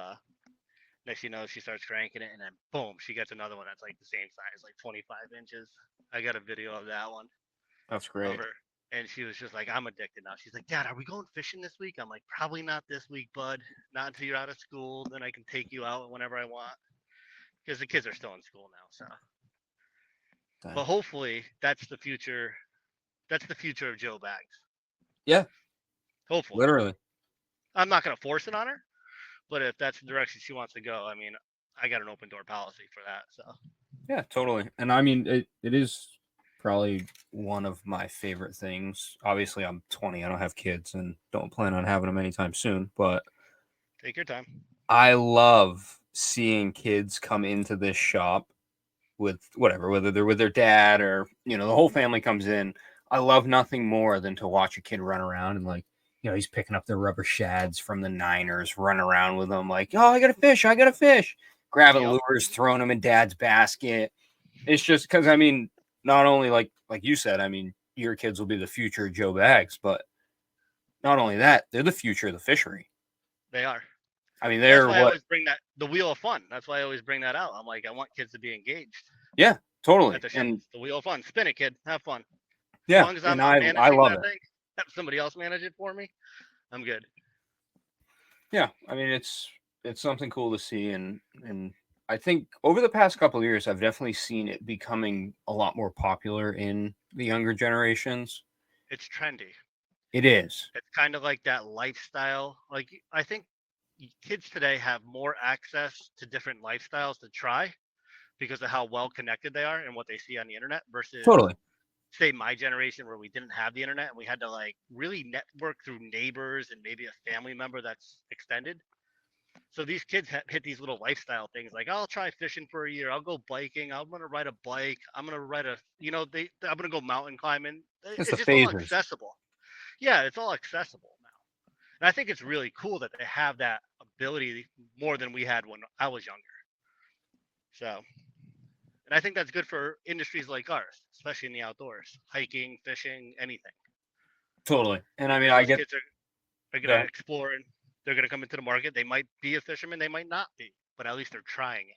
Speaker 2: next thing you know, she starts cranking it, and then boom, she gets another one that's like the same size, like 25 inches. I got a video of that one.
Speaker 1: That's
Speaker 2: Of
Speaker 1: great.
Speaker 2: her. And she was just like, I'm addicted now. She's like, Dad, are we going fishing this week? I'm like, probably not this week, bud. Not until you're out of school. Then I can take you out whenever I want. Because the kids are still in school now. So, but hopefully that's the future. That's the future of Joe Bags.
Speaker 3: Yeah.
Speaker 2: Hopefully.
Speaker 3: Literally.
Speaker 2: I'm not going to force it on her. But if that's the direction she wants to go, I mean, I got an open door policy for that. So,
Speaker 3: Yeah, totally. And I mean, it is probably one of my favorite things. Obviously, I'm 20. I don't have kids and don't plan on having them anytime soon. But
Speaker 2: take your time.
Speaker 3: I love seeing kids come into this shop with whatever, whether they're with their dad or, the whole family comes in. I love nothing more than to watch a kid run around and like, he's picking up the rubber shads from the Niners, running around with them like, oh, I got a fish. Grabbing lures, throwing them in dad's basket. It's just because, I mean, not only like you said, I mean, your kids will be the future of Joe Bags, but not only that, they're the future of the fishery.
Speaker 2: They are.
Speaker 3: I mean, they're
Speaker 2: I always bring that, the wheel of fun. That's why I always bring that out. I'm like, I want kids to be engaged.
Speaker 3: Yeah, totally.
Speaker 2: And the wheel of fun. Spin it, kid. Have fun.
Speaker 3: Yeah,
Speaker 2: as long as I'm not managing
Speaker 3: I love
Speaker 2: that thing, have somebody else manage it for me, I'm good.
Speaker 3: Yeah, I mean, it's something cool to see, and I think over the past couple of years, I've definitely seen it becoming a lot more popular in the younger generations.
Speaker 2: It's trendy.
Speaker 3: It is.
Speaker 2: It's kind of like that lifestyle. Like, I think kids today have more access to different lifestyles to try because of how well connected they are and what they see on the internet versus
Speaker 3: Totally.
Speaker 2: say my generation where we didn't have the internet and we had to like really network through neighbors and maybe a family member that's extended. So these kids hit these little lifestyle things like, I'll try fishing for a year. I'll go biking. I'm going to ride a bike. I'm going to ride I'm going to go mountain climbing. It's just all accessible. Yeah, it's all accessible now. And I think it's really cool that they have that ability more than we had when I was younger. So, and I think that's good for industries like ours, especially in the outdoors, hiking, fishing, anything.
Speaker 3: Totally. And I mean, I get
Speaker 2: kids are going to explore they're going to come into the market. They might be a fisherman, they might not be, but at least they're trying it.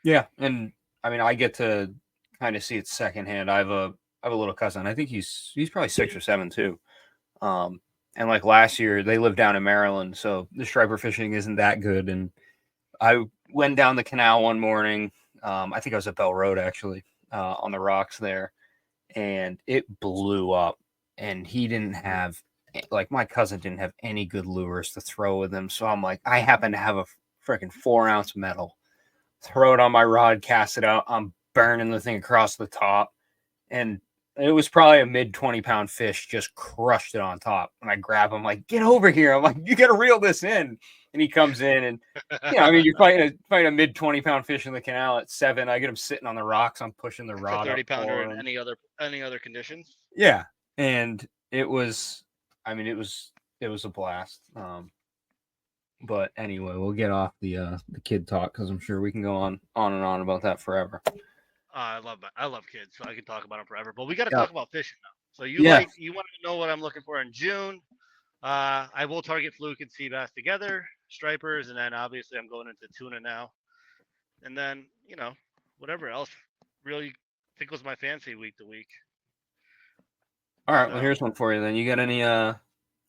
Speaker 1: Yeah, and I mean, I get to kind of see it secondhand. I have a little cousin. I think he's probably 6 or 7 too. And like last year, they live down in Maryland, so the striper fishing isn't that good. And I went down the canal one morning. I think I was at Bell Road actually, on the rocks there, and it blew up. And he didn't have, like, my cousin didn't have any good lures to throw with him. So I'm like, I happen to have a freaking 4 ounce metal. Throw it on my rod, cast it out. I'm burning the thing across the top, and it was probably a mid 20-pound fish. Just crushed it on top. And I grab him, like, get over here. I'm like, you got to reel this in. And he comes in, and I mean, you're fighting a mid 20-pound fish in the canal at 7. I get him sitting on the rocks. I'm pushing the
Speaker 2: It's a
Speaker 1: rod.
Speaker 2: 30-pounder in any other conditions.
Speaker 1: Yeah, and it was. I mean, it was a blast. But anyway, we'll get off the kid talk because I'm sure we can go on and on about that forever.
Speaker 2: I love kids, so I can talk about them forever. But we got to
Speaker 1: Yeah.
Speaker 2: talk about fishing now. So you want to know what I'm looking for in June? I will target fluke and sea bass together, stripers, and then obviously I'm going into tuna now, and then whatever else really tickles my fancy week to week.
Speaker 1: All right, well, here's one for you then. You got any? I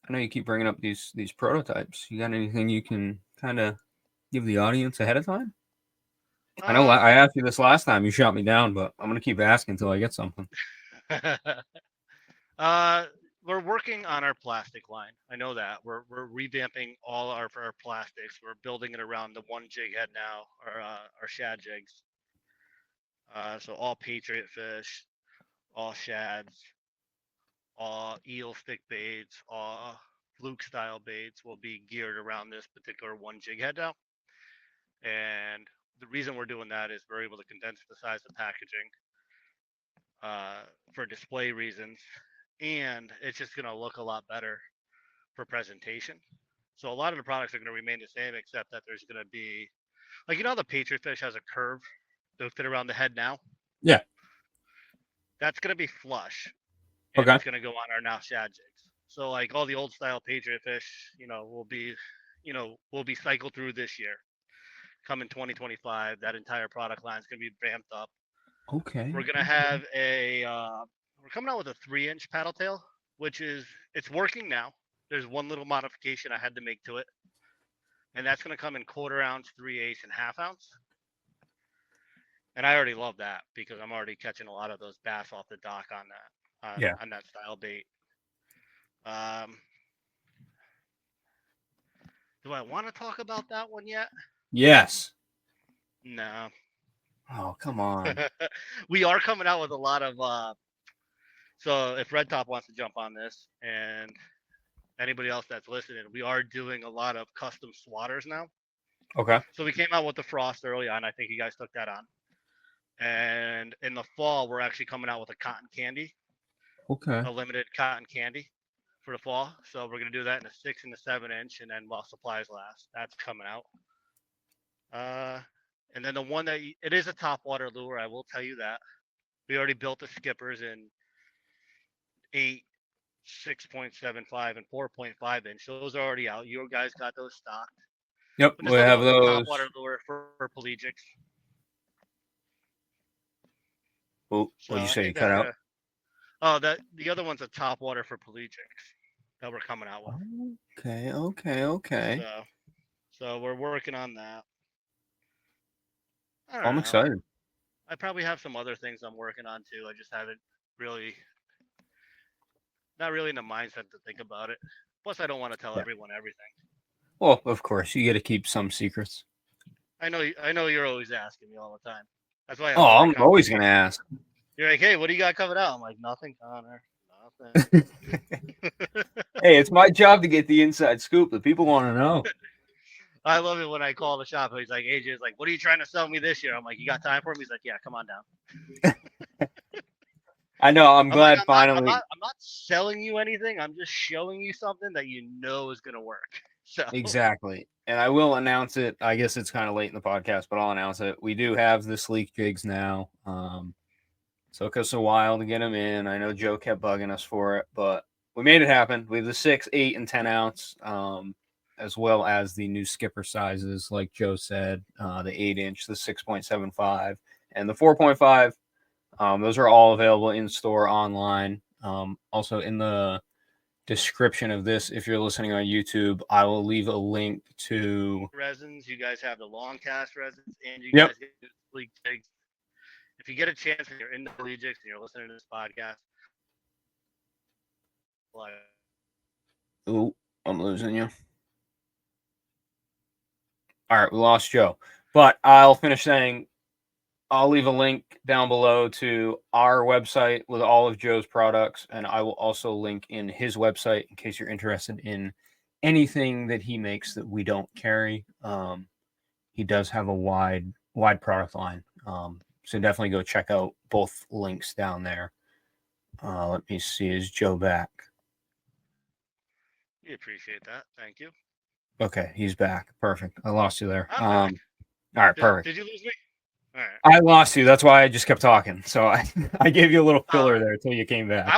Speaker 1: know you keep bringing up these prototypes. You got anything you can kind of give the audience ahead of time? I know I asked you this last time. You shot me down, but I'm gonna keep asking until I get something.
Speaker 2: We're working on our plastic line. I know that we're revamping all our plastics. We're building it around the one jig head now, our shad jigs. So all Patriot fish, all shads, all eel stick baits, all fluke style baits will be geared around this particular one jig head now. And the reason we're doing that is we're able to condense the size of packaging for display reasons, and it's just going to look a lot better for presentation. So a lot of the products are going to remain the same, except that there's going to be, like, the Patriot fish has a curve to fit around the head now.
Speaker 1: Yeah. That's
Speaker 2: going to be flush. And it's going to go on our now shad jigs. So like all the old style Patriot fish, will be cycled through this year. Come in 2025, that entire product line is going to be ramped up.
Speaker 1: Okay.
Speaker 2: We're going to have we're coming out with a 3-inch paddle tail, it's working now. There's one little modification I had to make to it. And that's going to come in 1/4 ounce, 3/8, and 1/2 ounce. And I already love that because I'm already catching a lot of those bass off the dock on that. On that style bait. Do I want to talk about that one yet?
Speaker 1: Yes.
Speaker 2: No.
Speaker 1: Oh, come on.
Speaker 2: We are coming out with a lot of so if Red Top wants to jump on this, and anybody else that's listening, we are doing a lot of custom swatters now.
Speaker 1: Okay.
Speaker 2: So we came out with the frost early on. I think you guys took that on. And in the fall, we're actually coming out with a cotton candy.
Speaker 1: Okay.
Speaker 2: A limited cotton candy for the fall. So we're going to do that in a 6 and a 7-inch, and then while supplies last. That's coming out. And then the one that it is a topwater lure, I will tell you that. We already built the skippers in 8, 6.75, and 4.5 inch. Those are already out. You guys got those stocked.
Speaker 1: Yep, we have those.
Speaker 2: Topwater lure for pelagics.
Speaker 1: Oh, what'd you say? You cut out?
Speaker 2: The other one's a topwater for pelagics that we're coming out with.
Speaker 1: Okay.
Speaker 2: So we're working on that.
Speaker 1: I'm excited.
Speaker 2: I probably have some other things I'm working on too. I just haven't not really in the mindset to think about it. Plus, I don't want to tell everyone everything.
Speaker 1: Well, of course, you got to keep some secrets.
Speaker 2: I know you're always asking me all the time. That's why.
Speaker 1: I'm always gonna ask.
Speaker 2: You're like, hey, what do you got coming out? I'm like, nothing, Connor. Nothing.
Speaker 1: Hey, it's my job to get the inside scoop. The people want to know.
Speaker 2: I love it when I call the shop. He's like, AJ's like, what are you trying to sell me this year? I'm like, you got time for him? He's like, yeah, come on down.
Speaker 1: I know. I'm glad finally.
Speaker 2: I'm not selling you anything. I'm just showing you something that you know is going to work. So
Speaker 1: Exactly. And I will announce it. I guess it's kind of late in the podcast, but I'll announce it. We do have the sleek jigs now. Took us a while to get them in. I know Joe kept bugging us for it, but we made it happen. We have the 6, 8, and 10 ounce. as well as the new skipper sizes, like Joe said, the 8-inch, the 6.75, and the 4.5. Those are all available in store online. Also, in the description of this, if you're listening on YouTube, I will leave a link to.
Speaker 2: Resins, you guys have the long cast resins, and you
Speaker 1: Yep.
Speaker 2: guys get the fleek jigs. If you get a chance and you're into fleek jigs and you're listening to this podcast, like,
Speaker 1: Ooh, I'm losing you. All right, we lost Joe. But I'll finish saying I'll leave a link down below to our website with all of Joe's products, and I will also link in his website in case you're interested in anything that he makes that we don't carry. He does have a wide product line, so definitely go check out both links down there. Let me see, is Joe back?
Speaker 2: we appreciate that. Thank you.
Speaker 1: Okay, he's back. Perfect. I lost you there.
Speaker 2: I'm
Speaker 1: All
Speaker 2: back.
Speaker 1: right, perfect.
Speaker 2: Did you lose me? All right.
Speaker 1: I lost you. That's why I just kept talking. So I gave you a little filler there until you came back.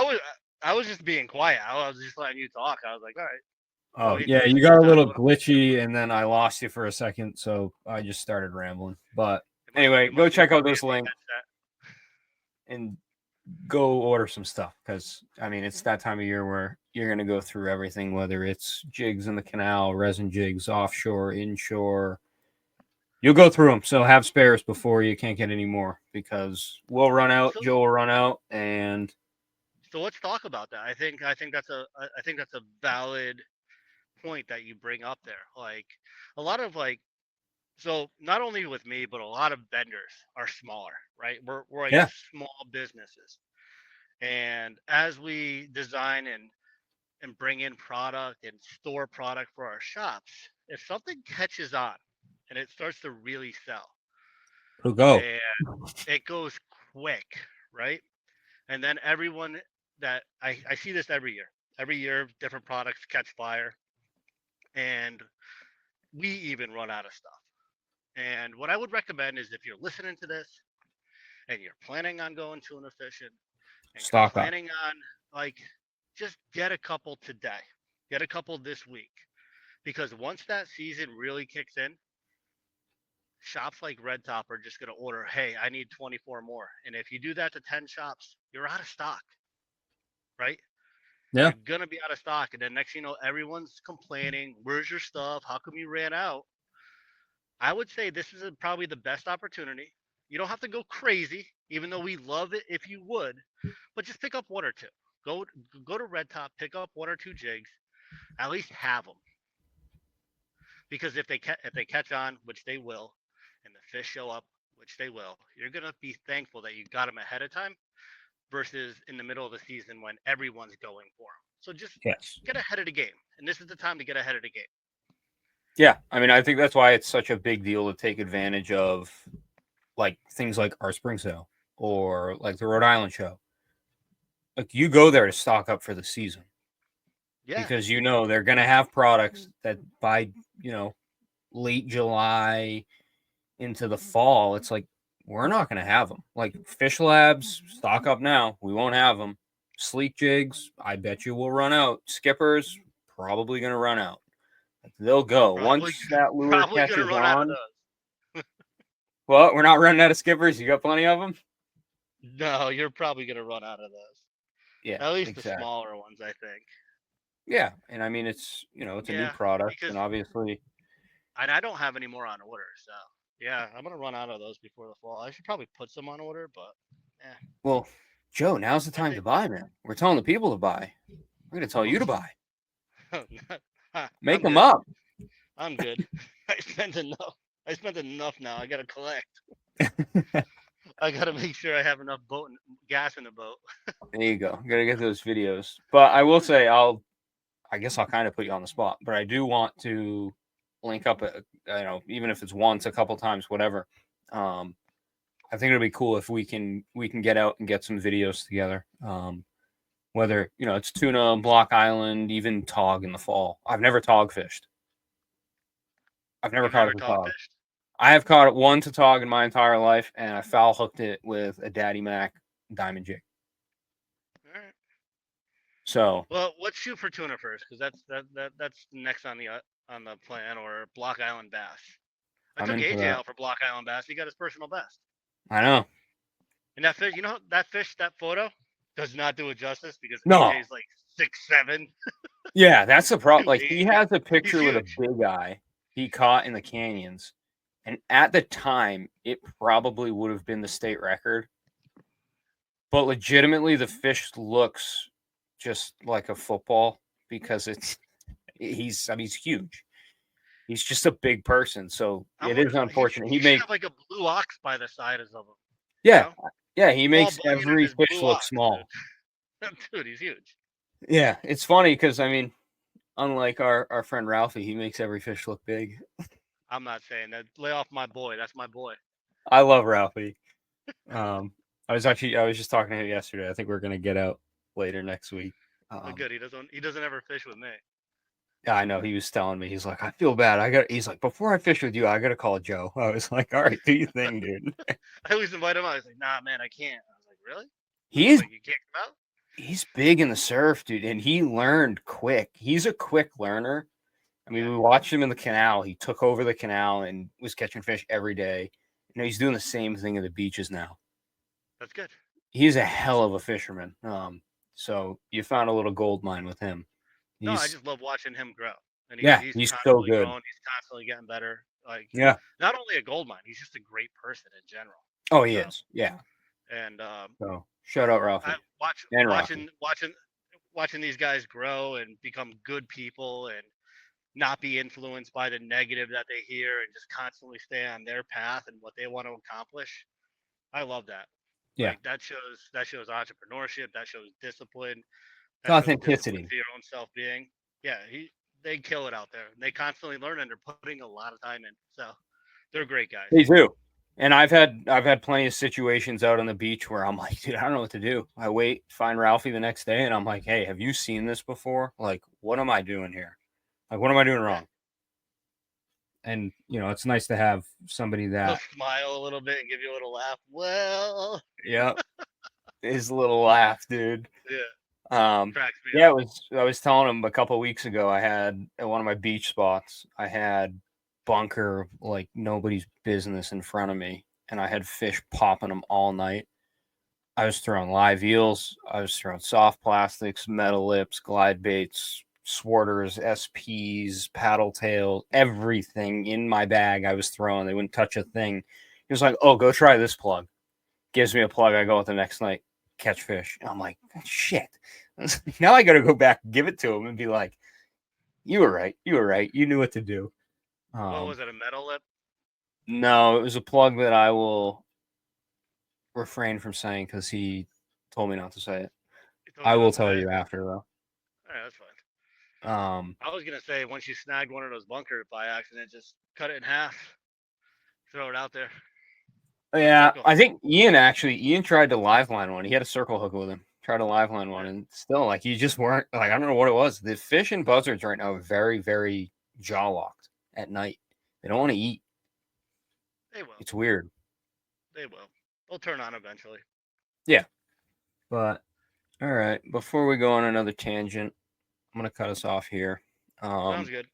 Speaker 2: I was just being quiet. I was just letting you talk. I was like, all right.
Speaker 1: Oh,
Speaker 2: wait
Speaker 1: yeah,
Speaker 2: till
Speaker 1: you
Speaker 2: it's
Speaker 1: got a
Speaker 2: time
Speaker 1: little
Speaker 2: to-
Speaker 1: glitchy, and then I lost you for a second, so I just started rambling. But
Speaker 2: It must-
Speaker 1: anyway,
Speaker 2: it
Speaker 1: go
Speaker 2: must be
Speaker 1: check out
Speaker 2: the
Speaker 1: this link
Speaker 2: headset.
Speaker 1: and go order some stuff because, I mean, it's that time of year where you're going to go through everything, whether it's jigs in the canal, resin jigs, offshore, inshore. You'll go through them, so have spares before you can't get any more because we'll run out,
Speaker 2: So-
Speaker 1: Joe will run out, and
Speaker 2: So let's talk about that. I think that's a valid point that you bring up there. Like a lot of so not only with me, but a lot of vendors are smaller, right? We're like
Speaker 1: Yeah.
Speaker 2: small businesses. And as we design and bring in product and store product for our shops, if something catches on and it starts to really sell
Speaker 1: it'll go.
Speaker 2: and it goes quick, right? And then everyone that I see this every year. Every year, different products catch fire, and we even run out of stuff. And what I would recommend is if you're listening to this and you're planning on going tuna fishing and you're
Speaker 1: Stock up.
Speaker 2: planning on just get a couple today, get a couple this week, because once that season really kicks in, shops like Red Top are just going to order, hey, I need 24 more. And if you do that to 10 shops, you're out of stock, right?
Speaker 1: Yeah.
Speaker 2: You're going to be out of stock. And then next thing you know, everyone's complaining, where's your stuff? How come you ran out? I would say this is probably the best opportunity. You don't have to go crazy, even though we love it if you would, but just pick up one or two. Go to Red Top, pick up one or two jigs, at least have them. Because if they catch on, which they will, and the fish show up, which they will, you're gonna be thankful that you got them ahead of time versus in the middle of the season when everyone's going for them. So just
Speaker 1: Yes.
Speaker 2: get ahead of the game, and this is the time to get ahead of the game.
Speaker 1: Yeah, I mean, I think that's why it's such a big deal to take advantage of, like things like our spring sale or like the Rhode Island show. Like you go there to stock up for the season
Speaker 2: Yeah,
Speaker 1: because you know they're gonna have products that by late July into the fall, it's like we're not gonna have them. Like Fish Labs, stock up now. We won't have them. Sleek jigs, I bet you will run out. Skippers, probably gonna run out. They'll go once that lure
Speaker 2: probably gonna
Speaker 1: catches
Speaker 2: run out of
Speaker 1: on.
Speaker 2: those.
Speaker 1: Well, we're not running out of skippers. You got plenty of them.
Speaker 2: No, you're probably gonna run out of those.
Speaker 1: Yeah,
Speaker 2: At least
Speaker 1: exactly.
Speaker 2: the smaller ones, I think.
Speaker 1: Yeah, and I mean it's it's a new product,
Speaker 2: because
Speaker 1: and obviously,
Speaker 2: and I don't have any more on order, so yeah, I'm gonna run out of those before the fall. I should probably put some on order, but yeah.
Speaker 1: well, Joe, now's the time to buy, man. We're telling the people to buy. We're gonna tell you to buy. Make them up.
Speaker 2: I'm good. I spent enough. I spent enough now. I gotta collect. I gotta make sure I have enough gas in the boat.
Speaker 1: There you go. Gotta get those videos. But I will say, I guess I'll kind of put you on the spot, but I do want to link up, even if it's once, a couple times, whatever. I think it'll be cool if we can get out and get some videos together. Whether it's tuna, Block Island, even tog in the fall. I've never tog fished. I've never caught a tog.
Speaker 2: Fished?
Speaker 1: I have caught one tog in my entire life, and I foul hooked it with a Daddy Mac diamond jig.
Speaker 2: All right.
Speaker 1: So,
Speaker 2: well, let's shoot for tuna first, because that's next on on the plan, or Block Island bass. I
Speaker 1: I'm
Speaker 2: took
Speaker 1: into
Speaker 2: AJ
Speaker 1: that.
Speaker 2: out for Block Island bass. He got his personal best.
Speaker 1: I know.
Speaker 2: And that fish, that photo does not do it justice because
Speaker 1: No.
Speaker 2: AJ's like 6'7".
Speaker 1: Yeah, that's the problem. Like, he
Speaker 2: 280.
Speaker 1: has a picture with a
Speaker 2: huge.
Speaker 1: big eye he caught in the canyons. And at the time, it probably would have been the state record. But legitimately, the fish looks just like a football because he's huge. He's just a big person. So it is unfortunate.
Speaker 2: He should have like a blue ox by the sides of him.
Speaker 1: Yeah.
Speaker 2: You know?
Speaker 1: Yeah, he makes
Speaker 2: Paul Bunyan
Speaker 1: every
Speaker 2: and his
Speaker 1: fish
Speaker 2: blue
Speaker 1: look
Speaker 2: ox,
Speaker 1: small.
Speaker 2: Dude, he's huge.
Speaker 1: Yeah, it's funny because, I mean, unlike our friend Ralphie, he makes every fish look big.
Speaker 2: I'm not saying that. Lay off my boy. That's my boy.
Speaker 1: I love Ralphie. I was just talking to him yesterday. I think we're gonna get out later next week.
Speaker 2: But good. He doesn't ever fish with me.
Speaker 1: Yeah, I know. He was telling me, he's like, I feel bad. He's like, before I fish with you, I gotta call Joe. I was like, all right, do your thing, dude.
Speaker 2: I always invite him out. He's like, nah, man, I can't. I was like, really?
Speaker 1: He's
Speaker 2: Like, you can't come out?
Speaker 1: he's big in the surf, dude, and he learned quick. He's a quick learner. I mean,
Speaker 2: Yeah.
Speaker 1: we watched him in the canal. He took over the canal and was catching fish every day. You know, he's doing the same thing at the beaches now.
Speaker 2: That's good.
Speaker 1: He's a hell of a fisherman. So you found a little gold mine with him.
Speaker 2: No, I just love watching him grow. And
Speaker 1: he's so good.
Speaker 2: growing. He's constantly getting better. Like,
Speaker 1: Yeah.
Speaker 2: not only a gold mine, he's just a great person in general.
Speaker 1: Oh, he is. Yeah.
Speaker 2: And
Speaker 1: So shout out Ralphie.
Speaker 2: Watching these guys grow and become good people and not be influenced by the negative that they hear and just constantly stay on their path and what they want to accomplish. I love that.
Speaker 1: Yeah.
Speaker 2: Like, that shows entrepreneurship. That shows discipline.
Speaker 1: It's authenticity
Speaker 2: to your own self-being. Yeah, they kill it out there. They constantly learn and they're putting a lot of time in. So they're great guys.
Speaker 1: They do. And I've had plenty of situations out on the beach where I'm like, dude, I don't know what to do. I find Ralphie the next day, and I'm like, hey, have you seen this before? Like, what am I doing here? Like, what am I doing wrong? And, you know, it's nice to have somebody that
Speaker 2: He'll smile a little bit and give you a little laugh. Well,
Speaker 1: yeah, his little laugh, dude.
Speaker 2: Yeah.
Speaker 1: Cracks me up. I was telling him a couple of weeks ago, I had at one of my beach spots, I had bunker like nobody's business in front of me, and I had fish popping them all night. I was throwing live eels, I was throwing soft plastics, metal lips, glide baits, swarters, SPs, paddle tails, everything in my bag I was throwing. They wouldn't touch a thing. He was like, oh, go try this plug. Gives me a plug. I go out the next night, catch fish. I'm like, shit. Now I got to go back, give it to him, and be like, you were right. You were right. You knew what to do.
Speaker 2: What was it, a metal lip?
Speaker 1: No, it was a plug that I will refrain from saying because he told me not to say it. I will tell you after, though.
Speaker 2: All right, that's fine. I was gonna say, once you snagged one of those bunkers by accident, just cut it in half, throw it out there.
Speaker 1: Yeah, I think Ian tried to live line one. He had a circle hook with him. Tried to live line one, and still, like, you just weren't, like, I don't know what it was. The fish and buzzards right now are very, very jaw locked at night. They don't want to eat.
Speaker 2: They will.
Speaker 1: It's weird.
Speaker 2: They will. They'll turn on eventually.
Speaker 1: Yeah. But, all right, before we go on another tangent, I'm going to cut us off here.
Speaker 2: Sounds good.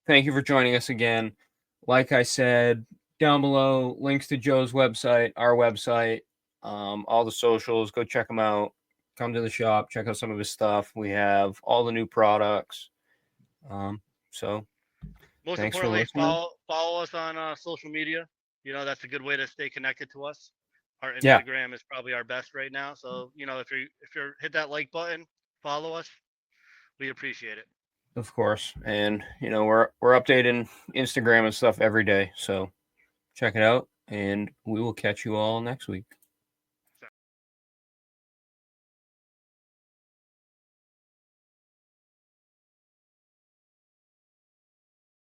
Speaker 1: Thank you for joining us again. Like I said, down below, links to Joe's website, our website, all the socials. Go check them out. Come to the shop. Check out some of his stuff. We have all the new products. So,
Speaker 2: most
Speaker 1: thanks
Speaker 2: importantly,
Speaker 1: for listening.
Speaker 2: follow us on social media. You know, that's a good way to stay connected to us. Our Instagram is probably our best right now. So, you know, if you're hit that like button, follow us. We appreciate it.
Speaker 1: Of course. And, you know, we're updating Instagram and stuff every day. So check it out, and we will catch you all next week.